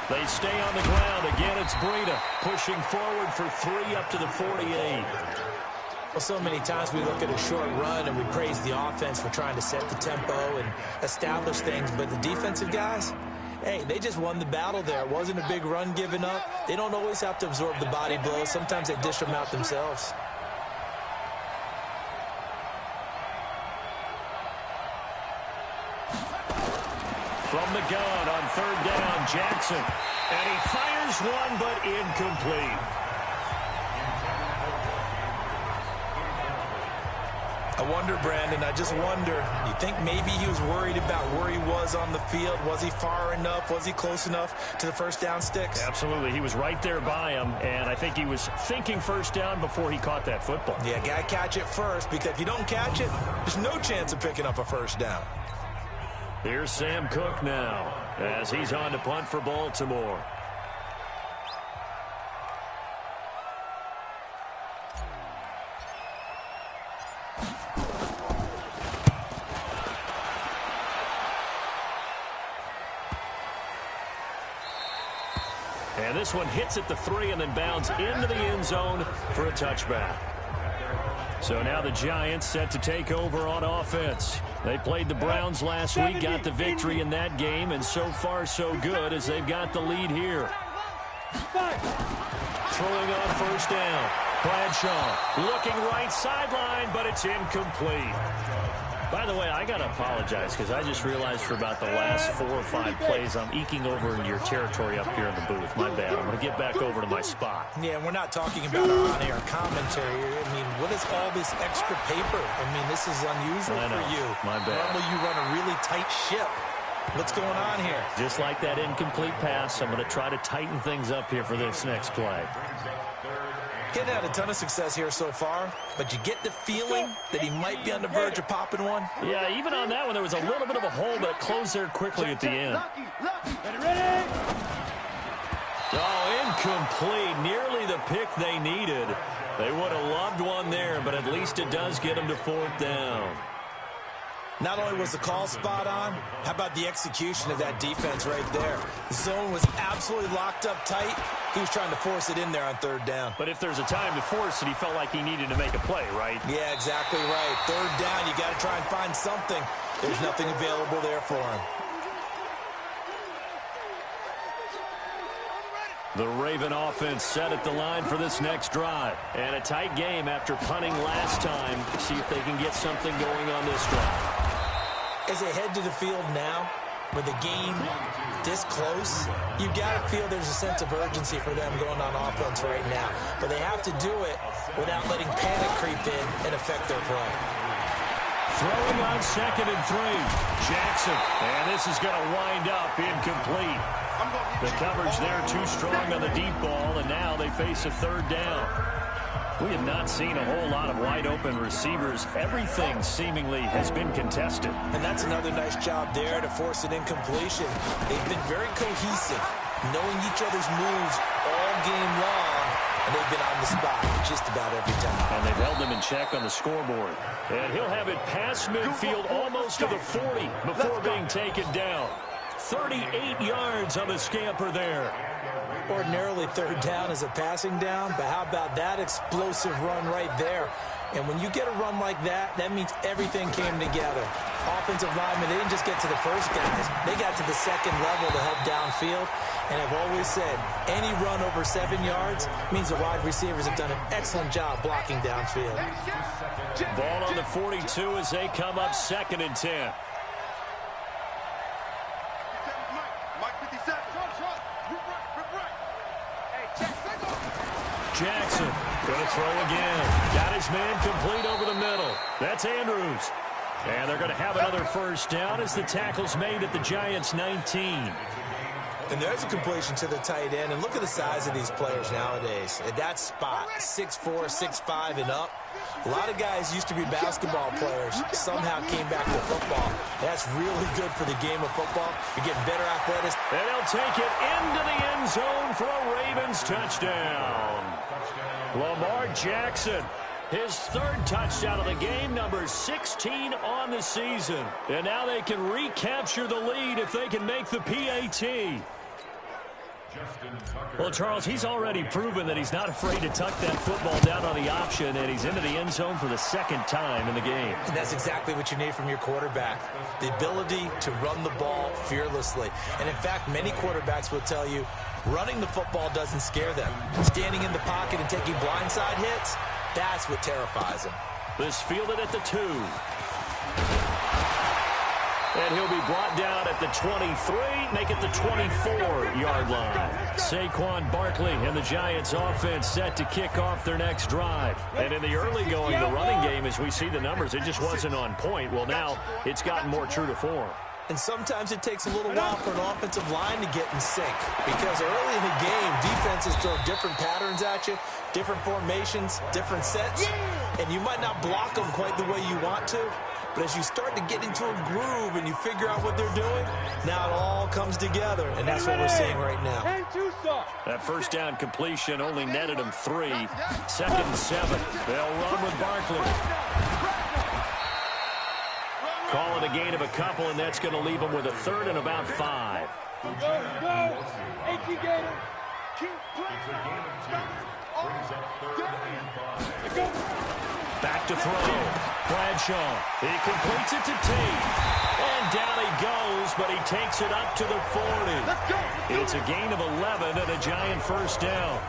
They stay on the ground. Again, it's Breida pushing forward for 3 up to the 48. Well, so many times we look at a short run and we praise the offense for trying to set the tempo and establish things, but the defensive guys, hey, they just won the battle there. It wasn't a big run given up. They don't always have to absorb the body blows. Sometimes they dish them out themselves. From the gun on third down, Jackson. And he fires one, but incomplete. I wonder, Brandon, I just wonder, you think maybe he was worried about where he was on the field? Was he far enough? Was he close enough to the first down sticks? Absolutely. He was right there by him, and I think he was thinking first down before he caught that football. Yeah, got to catch it first, because if you don't catch it, there's no chance of picking up a first down. Here's Sam Cook now as he's on to punt for Baltimore. And this one hits at the 3 and then bounds into the end zone for a touchback. So now the Giants set to take over on offense. They played the Browns last week, got the victory in that game, and so far so good as they've got the lead here. Throwing on first down. Bradshaw looking right sideline, but it's incomplete. By the way, I got to apologize because I just realized for about the last 4 or 5 plays I'm eking over into your territory up here in the booth. My bad. I'm going to get back over to my spot. Yeah, we're not talking about our on-air commentary. I mean, what is all this extra paper? I mean, this is unusual for you. My bad. Normally you run a really tight ship. What's going on here? Just like that incomplete pass, I'm going to try to tighten things up here for this next play. Getting had a ton of success here so far, but you get the feeling that he might be on the verge of popping one. Yeah, even on that one, there was a little bit of a hole, but it closed there quickly at the end. Oh, incomplete. Nearly the pick they needed. They would have loved one there, but at least it does get them to 4th down. Not only was the call spot on, how about the execution of that defense right there? The zone was absolutely locked up tight. He was trying to force it in there on 3rd down. But if there's a time to force it, he felt like he needed to make a play, right? Yeah, exactly right. 3rd down, you got to try and find something. There's nothing available there for him. The Raven offense set at the line for this next drive. And a tight game after punting last time. See if they can get something going on this drive. As they head to the field now, with the game this close, you've got to feel there's a sense of urgency for them going on offense right now. But they have to do it without letting panic creep in and affect their play. Throwing on 2nd and 3. Jackson. And this is going to wind up incomplete. The coverage there too strong on the deep ball, and now they face a 3rd down. We have not seen a whole lot of wide-open receivers. Everything seemingly has been contested. And that's another nice job there to force an incompletion. They've been very cohesive, knowing each other's moves all game long, and they've been on the spot just about every time. And they've held them in check on the scoreboard. And he'll have it past midfield almost to the 40 before being taken down. 38 yards on the scamper there. Ordinarily 3rd down is a passing down, but how about that explosive run right there? And when you get a run like that, that means everything came together. Offensive linemen, they didn't just get to the first guys. They got to the 2nd level to help downfield. And I've always said, any run over 7 yards means the wide receivers have done an excellent job blocking downfield. Ball on the 42 as they come up 2nd and 10. Jackson going to throw again. Got his man complete over the middle. That's Andrews. And they're going to have another first down as the tackle's made at the Giants' 19. And there's a completion to the tight end. And look at the size of these players nowadays. At that spot, 6'4", 6'5", and up. A lot of guys used to be basketball players. Somehow came back to football. That's really good for the game of football. You're getting better athletics. And they'll take it into the end zone for a Ravens touchdown. Lamar Jackson, his 3rd touchdown of the game, number 16 on the season. And now they can recapture the lead if they can make the PAT. Well, Charles, he's already proven that he's not afraid to tuck that football down on the option, and he's into the end zone for the second time in the game. And that's exactly what you need from your quarterback, the ability to run the ball fearlessly. And, in fact, many quarterbacks will tell you running the football doesn't scare them. Standing in the pocket and taking blindside hits, that's what terrifies them. This fielded at the 2. And he'll be brought down at the 23, make it the 24-yard line. Saquon Barkley and the Giants offense set to kick off their next drive. And in the early going, the running game, as we see the numbers, it just wasn't on point. Well, now it's gotten more true to form. And sometimes it takes a little while for an offensive line to get in sync. Because early in the game, defenses throw different patterns at you, different formations, different sets. And you might not block them quite the way you want to. But as you start to get into a groove and you figure out what they're doing, now it all comes together. And that's what we're seeing right now. That first down completion only netted them 3. 2nd and 7. They'll run with Barkley. Call it a gain of a couple, and that's going to leave them with a 3rd and about 5. Go. 18 Gator. Back to throw. Bradshaw. He completes it to Tate. And down he goes, but he takes it up to the 40. It's a gain of 11 and a Giant first down.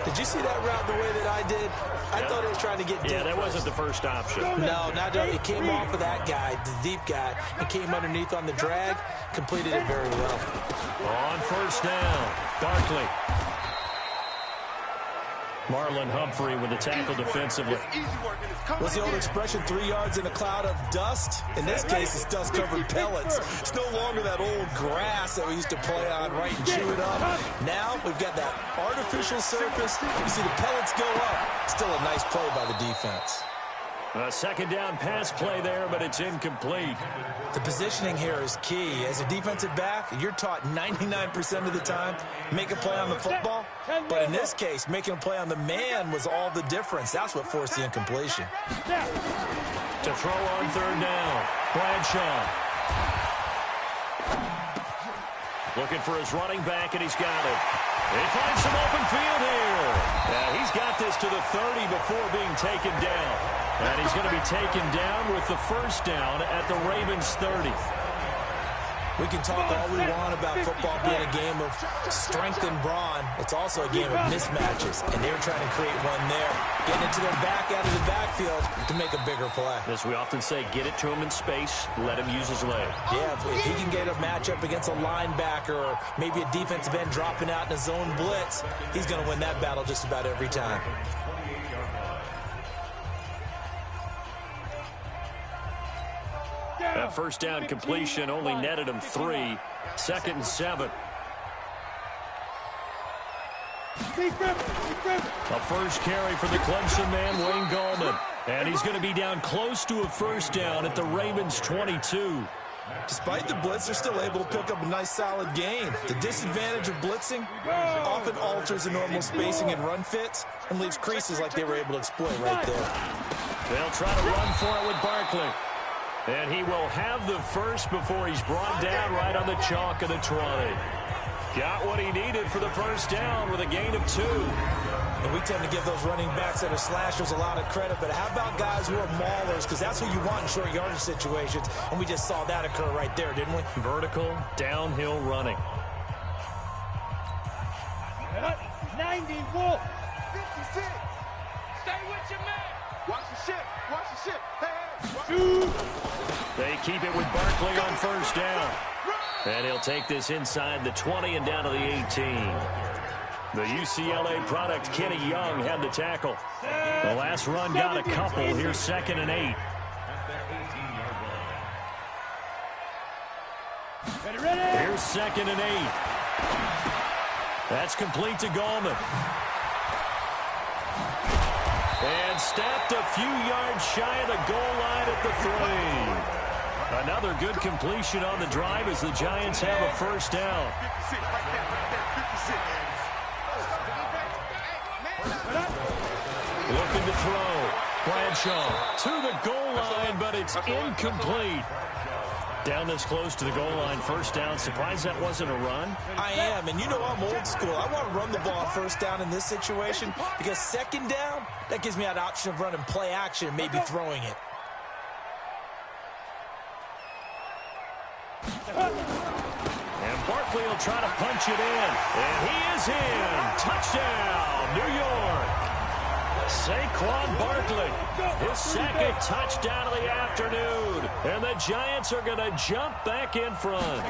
Did you see that route the way that I did? I thought he was trying to get deep. Yeah, that wasn't the first option. No, it came off of that guy, the deep guy. He came underneath on the drag, completed it very well. On first down, Barkley. Marlon Humphrey with the tackle defensively. What's the old expression, 3 yards in a cloud of dust? In this case, it's dust-covered pellets. It's no longer that old grass that we used to play on, right, and chew it up. Now we've got that artificial surface. You see the pellets go up. Still a nice play by the defense. A second down pass play there, but it's incomplete. The positioning here is key. As a defensive back, you're taught 99% of the time, make a play on the football. But in this case, making a play on the man was all the difference. That's what forced the incompletion. To throw on 3rd down, Bradshaw. Looking for his running back, and he's got it. He finds some open field here. He's got this to the 30 before being taken down. And he's going to be taken down with the first down at the Ravens 30. We can talk all we want about football being a game of strength and brawn. It's also a game of mismatches, and they're trying to create one there. Getting it to their back out of the backfield to make a bigger play. As we often say, get it to him in space, let him use his leg. Yeah, if he can get a matchup against a linebacker or maybe a defensive end dropping out in a zone blitz, he's going to win that battle just about every time. That first down completion only netted him 3. 2nd and 7. A first carry for the Clemson man, Wayne Gallman. And he's going to be down close to a first down at the Ravens 22. Despite the blitz, they're still able to pick up a nice, solid gain. The disadvantage of blitzing often alters the normal spacing and run fits and leaves creases like they were able to exploit right there. They'll try to run for it with Barkley. And he will have the first before he's brought down right on the chalk of the 20. Got what he needed for the first down with a gain of 2. And we tend to give those running backs that are slashers a lot of credit, but how about guys who are maulers? Because that's who you want in short yardage situations, and we just saw that occur right there, didn't we? Vertical, downhill running. 90, Wolf. 56. Stay with your man. Watch the ship. Watch the ship. Hey. They keep it with Barkley on first down. And he'll take this inside the 20 and down to the 18. The UCLA product, Kenny Young, had the tackle. The last run got a couple. Here's 2nd and 8. Here's 2nd and 8. That's complete to Gallman. And stepped a few yards shy of the goal line at the 3. Another good completion on the drive as the Giants have a first down. Looking to throw. Bradshaw to the goal line, but it's incomplete. Down this close to the goal line, first down. Surprised that wasn't a run? I am, and you know I'm old school. I want to run the ball on first down in this situation because second down, that gives me that option of running play action and maybe throwing it. And Barkley will try to punch it in. And he is in. Touchdown, New York. Saquon Barkley, his second touchdown of the afternoon. And the Giants are going to jump back in front.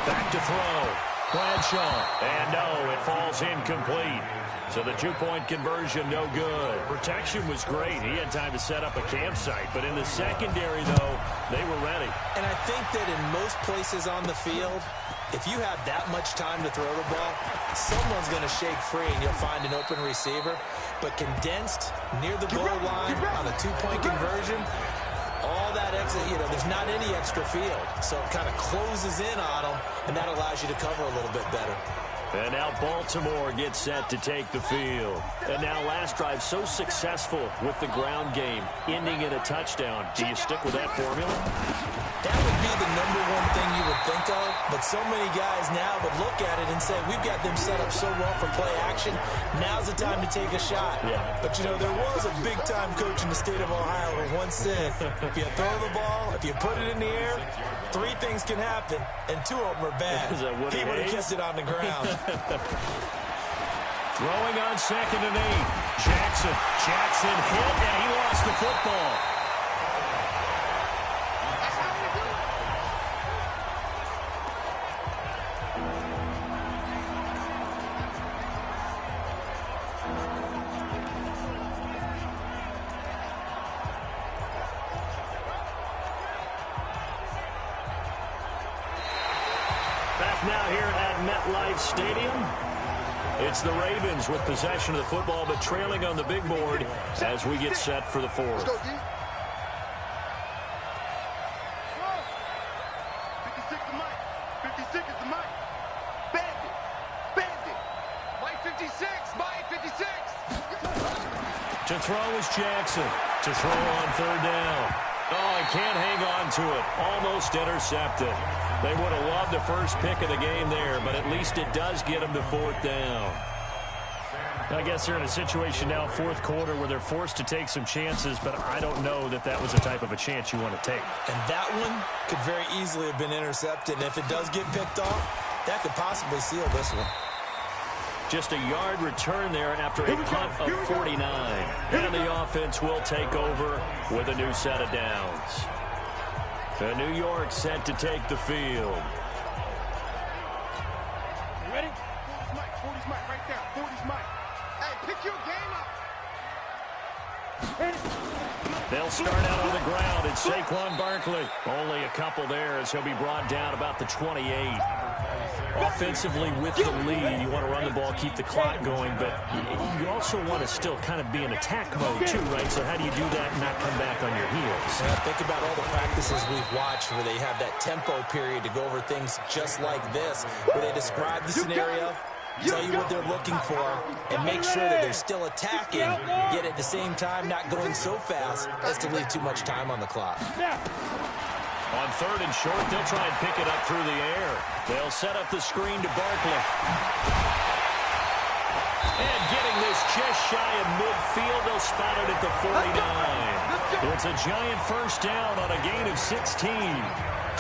Back to throw. Bradshaw. And no, it falls incomplete. So the two-point conversion, no good. Protection was great. He had time to set up a campsite. But in the secondary, though, they were ready. And I think that in most places on the field, if you have that much time to throw the ball, someone's going to shake free and you'll find an open receiver. But condensed near the goal line on a two-point conversion, all that extra, there's not any extra field. So it kind of closes in on them, and that allows you to cover a little bit better. And now Baltimore gets set to take the field. And now last drive so successful with the ground game, ending in a touchdown. Do you stick with that formula? That would be the number one thing you would think of, but so many guys now would look at it and say, we've got them set up so well for play action, now's the time to take a shot. Yeah. But, there was a big-time coach in the state of Ohio who once said, if you throw the ball, if you put it in the air, three things can happen, and two of them are bad. He would have kissed it on the ground. Throwing on 2nd and 8. Jackson hit, and he lost the football. Back now here at MetLife Stadium. It's the Ravens with possession of the football, but trailing on the big board as we get set for the fourth. 56 to Mike. 56 is the Mike. Bandit. Mike 56. Mike 56. To throw is Jackson. To throw on third down. Oh, he can't hang on to it. Almost intercepted. They would have loved the first pick of the game there, but at least it does get them to fourth down. I guess they're in a situation now, fourth quarter, where they're forced to take some chances, but I don't know that that was the type of a chance you want to take. And that one could very easily have been intercepted. And if it does get picked off, that could possibly seal this one. Just a yard return there after a punt of 49. And the offense will take over with a new set of downs. And New York set to take the field. You ready? 40's Mike, right there. 40's Mike. Hey, pick your game up. They'll start out on the ground. It's Saquon Barkley. Only a couple there as he'll be brought down about the 28. Offensively with the lead, you want to run the ball, keep the clock going, but you also want to still kind of be in attack mode too, right? So how do you do that and not come back on your heels? Yeah, think about all the practices we've watched where they have that tempo period to go over things just like this, where they describe the scenario, tell you what they're looking for, and make sure that they're still attacking, yet at the same time not going so fast as to leave too much time on the clock. On third and short, they'll try and pick it up through the air. They'll set up the screen to Barkley. And getting this just shy of midfield, they'll spot it at the 49. It's a giant first down on a gain of 16.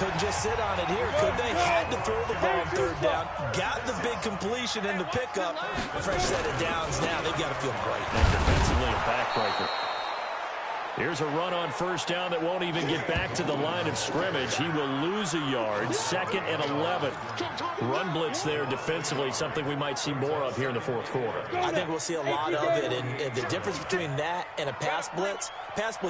Couldn't just sit on it here, could they? Had to throw the ball on third down. Got the big completion in the pickup. Fresh set of downs now. They've got to feel great. And defensively, a backbreaker. Here's a run on first down that won't even get back to the line of scrimmage. He will lose a yard. 2nd and 11. Run blitz there defensively, something we might see more of here in the fourth quarter. I think we'll see a lot of it. And the difference between that and a pass blitz,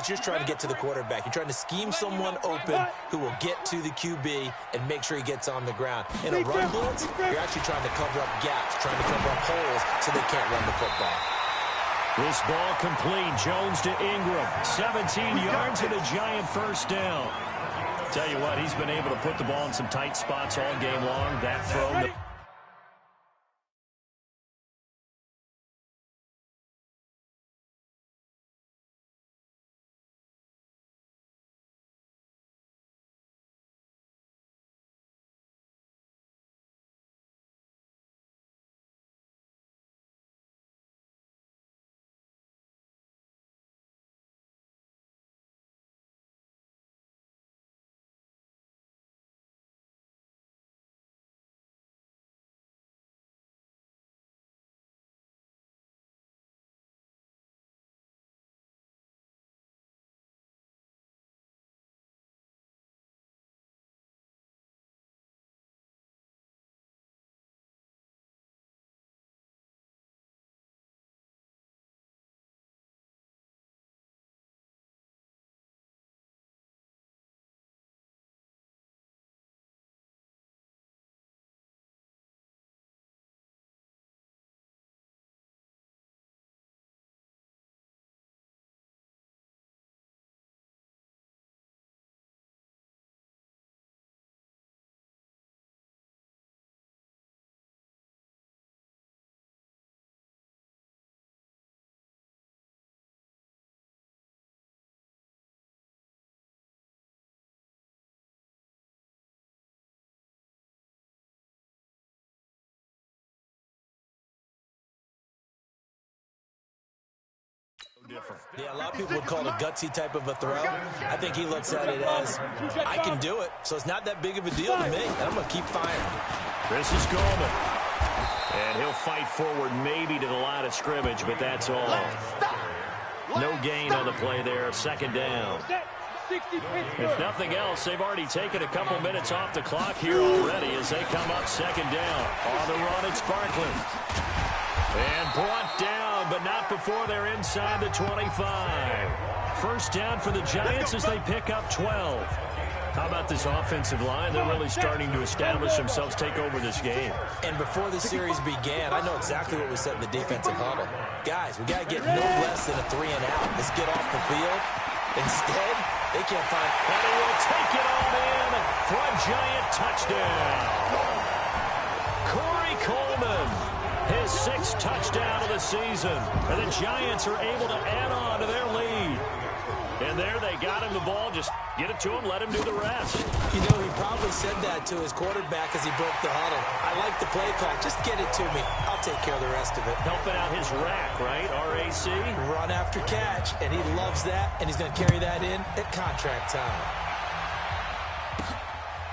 you're trying to get to the quarterback. You're trying to scheme someone open who will get to the QB and make sure he gets on the ground. In a run blitz, you're actually trying to cover up gaps, trying to cover up holes so they can't run the football. This ball complete. Jones to Ingram. 17 yards and a giant first down. Tell you what, he's been able to put the ball in some tight spots all game long. That throw. different. Yeah, a lot of people would call it a gutsy type of a throw. I think he looks at it as, I can do it, so it's not that big of a deal to me, and I'm going to keep firing. This is Goldman. And he'll fight forward maybe to the line of scrimmage, but that's all. No gain on the play there. Second down. If nothing else, they've already taken a couple minutes off the clock here already as they come up second down. On the run, it's Barkley. And brought down, but not before they're inside the 25. First down for the Giants as they pick up 12. How about this offensive line? They're really starting to establish themselves, take over this game. And before the series began, I know exactly what was said in the defensive huddle. Guys, we got to get no less than a 3-and-out. Let's get off the field. Instead, they can't find... And he will take it on in for a Giant touchdown. Corey Coleman, his 6th touchdown of the season. And the Giants are able to add on to their lead. And there they got him the ball. Just get it to him, let him do the rest. You know, he probably said that to his quarterback as he broke the huddle. I like the play call. Just get it to me. I'll take care of the rest of it. Helping out his rack, right? RAC. Run after catch, and he loves that, and he's going to carry that in at contract time.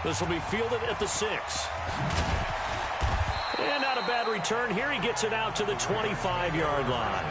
This will be fielded at the 6. And not a bad return here. He gets it out to the 25-yard line.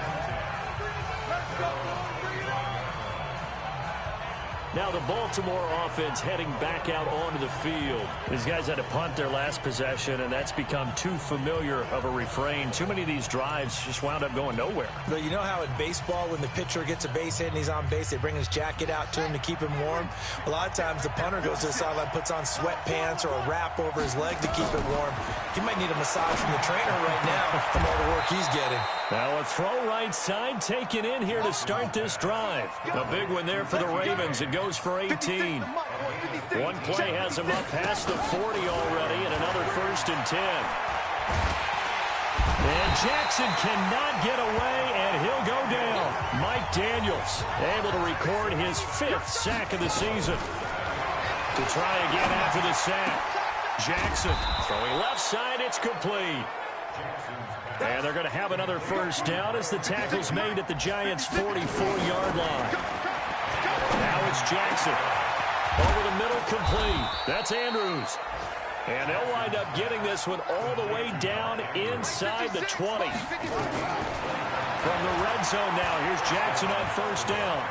Now the Baltimore offense heading back out onto the field. These guys had to punt their last possession, and that's become too familiar of a refrain. Too many of these drives just wound up going nowhere. But you know how in baseball, when the pitcher gets a base hit and he's on base, they bring his jacket out to him to keep him warm? A lot of times the punter goes to the sideline, puts on sweatpants or a wrap over his leg to keep it warm. He might need a massage from the trainer right now from all the work he's getting. Now a throw right side taken in here to start this drive. A big one there for the Ravens. It goes for 18. One play has him up past the 40 already, and another 1st and 10. And Jackson cannot get away, and he'll go down. Mike Daniels able to record his 5th sack of the season. To try again after the sack. Jackson throwing left side, it's complete. And they're going to have another first down as the tackle's made at the Giants' 44-yard line. Now it's Jackson. Over the middle, complete. That's Andrews. And they'll wind up getting this one all the way down inside the 20. From the red zone now, here's Jackson on first down.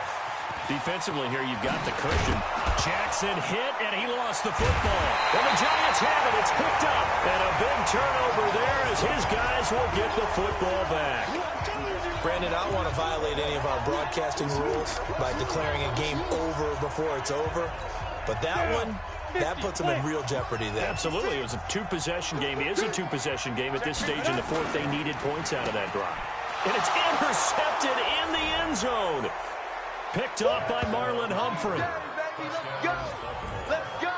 Defensively here, you've got the cushion. Jackson hit, and he lost the football. Well, the Giants have it. It's picked up. And a big turnover there as his guys will get the football back. Brandon, I don't want to violate any of our broadcasting rules by declaring a game over before it's over. But that one, that puts them in real jeopardy there. Absolutely. It was a 2-possession game. It is a 2-possession game at this stage in the 4th. They needed points out of that drive. And it's intercepted in the end zone. Picked off by Marlon Humphrey. Let's go.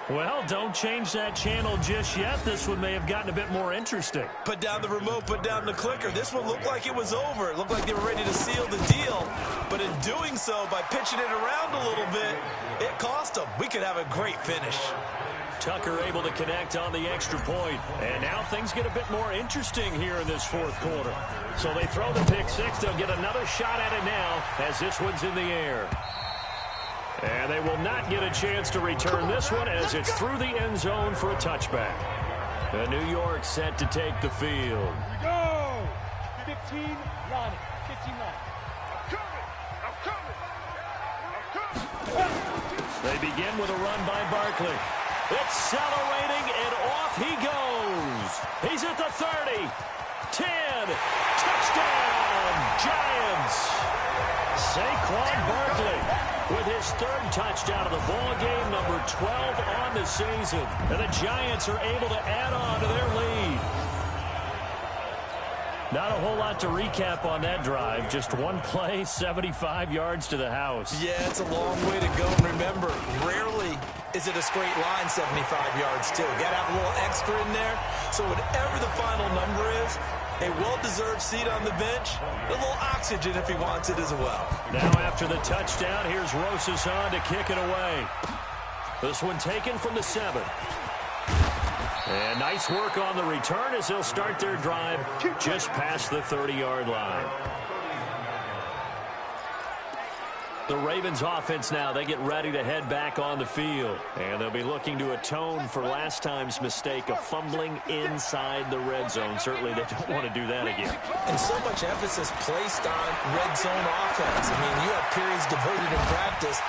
Well, don't change that channel just yet. This one may have gotten a bit more interesting. Put down the remote, put down the clicker. This one looked like it was over. It looked like they were ready to seal the deal. But in doing so, by pitching it around a little bit, it cost them. We could have a great finish. Tucker able to connect on the extra point. And now things get a bit more interesting here in this 4th quarter. So they throw the pick 6. They'll get another shot at it now as this one's in the air. And they will not get a chance to return this one as it's through the end zone for a touchback. And New York set to take the field. Go! 15, Ronnie. 15, Ronnie. I'm coming. They begin with a run by Barkley. Accelerating, and off he goes. He's at the 30. 10. Touchdown, Giants. Saquon Barkley with his 3rd touchdown of the ball game, number 12 on the season. And the Giants are able to add on to their lead. Not a whole lot to recap on that drive. Just one play, 75 yards to the house. Yeah, it's a long way to go. And remember, rarely is it a straight line 75 yards, too. Got to have a little extra in there. So whatever the final number is, a well-deserved seat on the bench, a little oxygen if he wants it as well. Now after the touchdown, here's Rosas on to kick it away. This one taken from the 7. And nice work on the return as they'll start their drive just past the 30-yard line. The Ravens offense now, they get ready to head back on the field. And they'll be looking to atone for last time's mistake of fumbling inside the red zone. Certainly they don't want to do that again. And so much emphasis placed on red zone offense. I mean, you have periods devoted in practice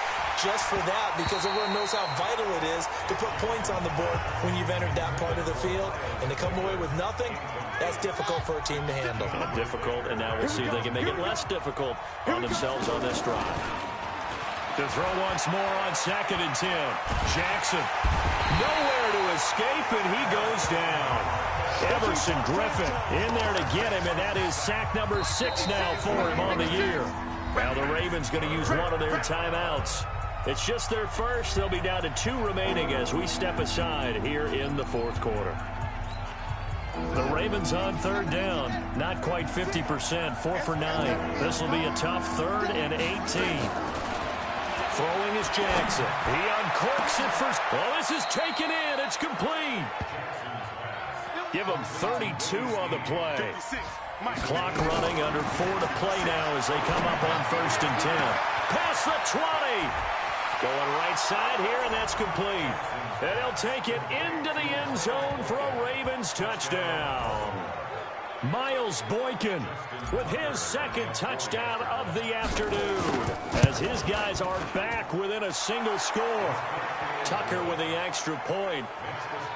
just for that because everyone knows how vital it is to put points on the board when you've entered that part of the field. And to come away with nothing, that's difficult for a team to handle. Difficult, and now we'll see if they can make it less difficult on themselves on this drive. To throw once more on 2nd and 10. Jackson, nowhere to escape, and he goes down. Everson Griffin in there to get him, and that is sack number 6 now for him on the year. Now the Ravens going to use one of their timeouts. It's just their first. They'll be down to 2 remaining as we step aside here in the 4th quarter. The Ravens on 3rd down. Not quite 50%, 4 for 9. This will be a tough 3rd and 18. Throwing is Jackson. He uncorks it first. Well, this is taken in. It's complete. Give him 32 on the play. Clock running, under 4 to play now as they come up on 1st and 10. Past the 20. Going right side here, and that's complete. And he'll take it into the end zone for a Ravens touchdown. Miles Boykin with his 2nd touchdown of the afternoon as his guys are back within a single score. Tucker with the extra point.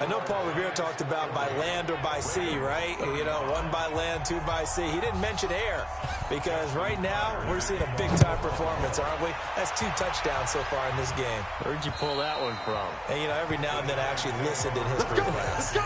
I know Paul Revere talked about by land or by sea, right? You know, 1 by land, 2 by sea. He didn't mention air because right now we're seeing a big-time performance, aren't we? That's 2 touchdowns so far in this game. Where'd you pull that one from? And, you know, every now and then I actually listened in history class.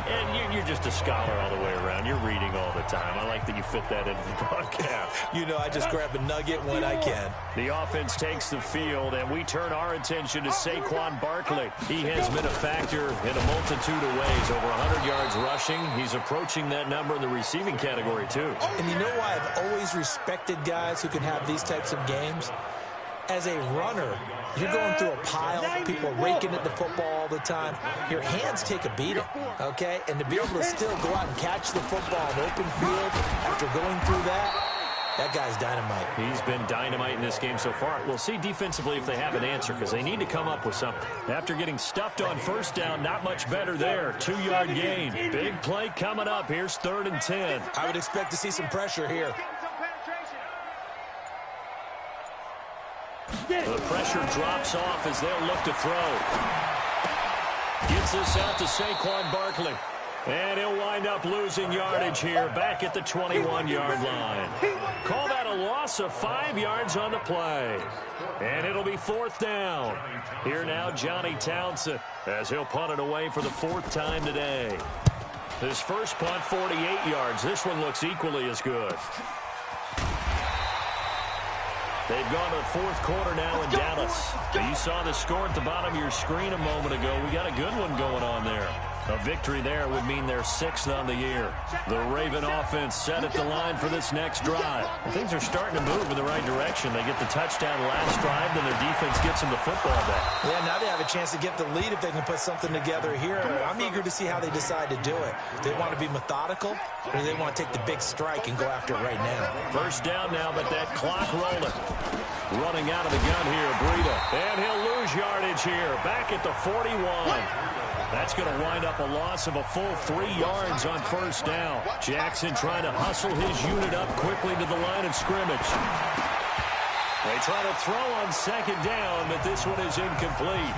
And you're just a scholar all the way around. You're reading all the time. I like that you fit that into the broadcast. You know, I just grab a nugget when I can. The offense takes the field, and we turn our attention to Saquon Barkley. He has been a factor in a multitude of ways. Over 100 yards rushing. He's approaching that number in the receiving category, too. And you know why I've always respected guys who can have these types of games? As a runner, you're going through a pile, people raking at the football all the time. Your hands take a beating, okay? And to be able to still go out and catch the football in open field after going through that guy's dynamite. He's been dynamite in this game so far. We'll see defensively if they have an answer because they need to come up with something. After getting stuffed on 1st down, not much better there. 2-yard gain. Big play coming up. Here's 3rd and 10. I would expect to see some pressure here. The pressure drops off as they'll look to throw. Gets this out to Saquon Barkley. And he'll wind up losing yardage here back at the 21-yard line. Call that a loss of 5 yards on the play. And it'll be 4th down. Here now, Johnny Townsend, as he'll punt it away for the 4th time today. His first punt, 48 yards. This one looks equally as good. They've gone to the 4th quarter now in Dallas. You saw the score at the bottom of your screen a moment ago. We got a good one going on there. A victory there would mean they're 6th on the year. The Raven offense set at the line for this next drive. Things are starting to move in the right direction. They get the touchdown last drive, then their defense gets them the football back. Yeah, now they have a chance to get the lead if they can put something together here. I'm eager to see how they decide to do it. Do they want to be methodical, or do they want to take the big strike and go after it right now? 1st down now, but that clock rolling. Running out of the gun here, Breida. And he'll lose yardage here, back at the 41. That's going to wind up a loss of a full 3 yards on 1st down. Jackson trying to hustle his unit up quickly to the line of scrimmage. They try to throw on 2nd down, but this one is incomplete.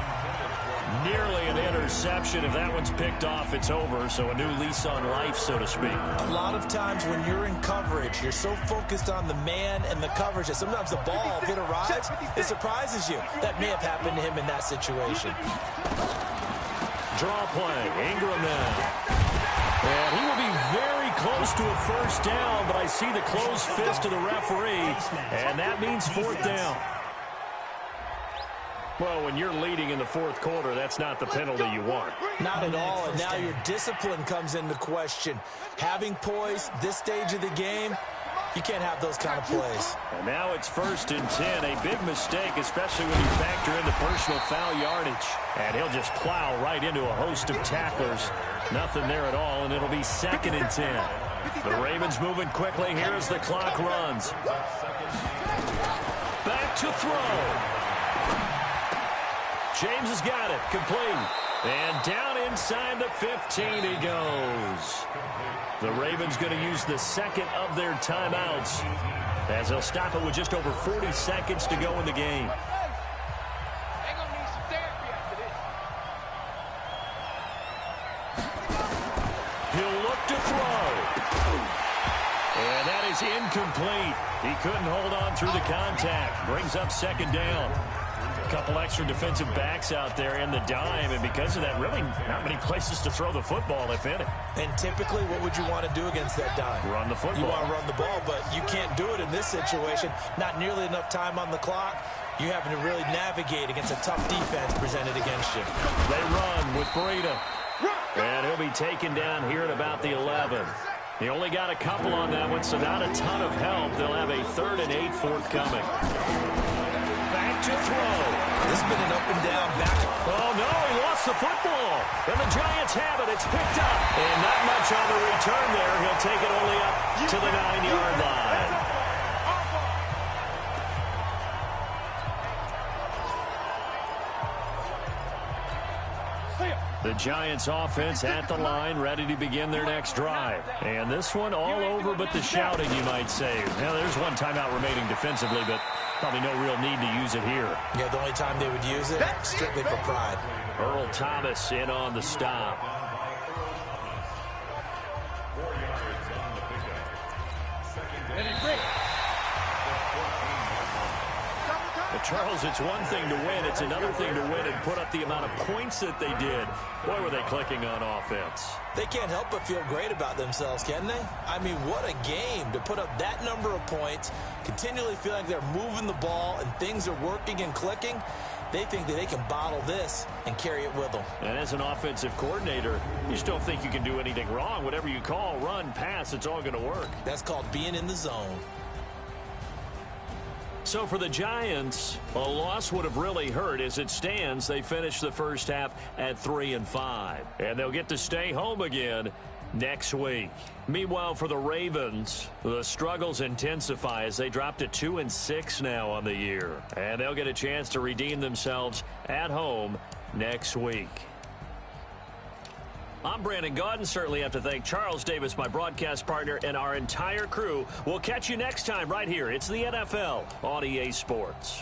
Nearly an interception. If that one's picked off, it's over. So a new lease on life, so to speak. A lot of times when you're in coverage, you're so focused on the man and the coverage that sometimes the ball, if it arrives, it surprises you. That may have happened to him in that situation. Draw play. Ingram now. And he will be very close to a 1st down, but I see the closed fist of the referee, and that means 4th down. Well, when you're leading in the 4th quarter, that's not the penalty you want. Not at all, and now your discipline comes into question. Having poise this stage of the game, you can't have those kind of plays. And now it's 1st and 10. A big mistake, especially when you factor in the personal foul yardage. And he'll just plow right into a host of tacklers. Nothing there at all, and it'll be 2nd and 10. The Ravens moving quickly here as the clock runs. Back to throw. James has got it. Complete. And down inside the 15 he goes. The Ravens going to use the second of their timeouts as they'll stop it with just over 40 seconds to go in the game. He'll look to throw. And that is incomplete. He couldn't hold on through the contact. Brings up second down. A couple extra defensive backs out there in the dime, and because of that, really not many places to throw the football, if any. And typically, what would you want to do against that dime? Run the football. You want to run the ball, but you can't do it in this situation. Not nearly enough time on the clock. You're having to really navigate against a tough defense presented against you. They run with Breida. And he'll be taken down here at about the 11. He only got a couple on that one, so not a ton of help. They'll have a 3rd and 8 forthcoming. Back to throw. This has been an up and down back. Oh, no, he lost the football. And the Giants have it. It's picked up. And not much on the return there. He'll take it only up to the 9-yard line. The Giants offense at the line, ready to begin their next drive. And this one all over but the shouting, you might say. Now, there's one timeout remaining defensively, but probably no real need to use it here. Yeah, the only time they would use it, strictly for pride. Earl Thomas in on the stop. But Charles, it's one thing to win. It's another thing to win and put up the amount of points that they did. Boy, were they clicking on offense. They can't help but feel great about themselves, can they? I mean, what a game to put up that number of points, continually feeling like they're moving the ball and things are working and clicking. They think that they can bottle this and carry it with them. And as an offensive coordinator, you just don't think you can do anything wrong. Whatever you call, run, pass, it's all going to work. That's called being in the zone. So for the Giants, a loss would have really hurt. As it stands, they finished the first half at 3-5. And they'll get to stay home again next week. Meanwhile, for the Ravens, the struggles intensify as they drop to 2-6 now on the year. And they'll get a chance to redeem themselves at home next week. I'm Brandon Gaudin. Certainly have to thank Charles Davis, my broadcast partner, and our entire crew. We'll catch you next time right here. It's the NFL on EA Sports.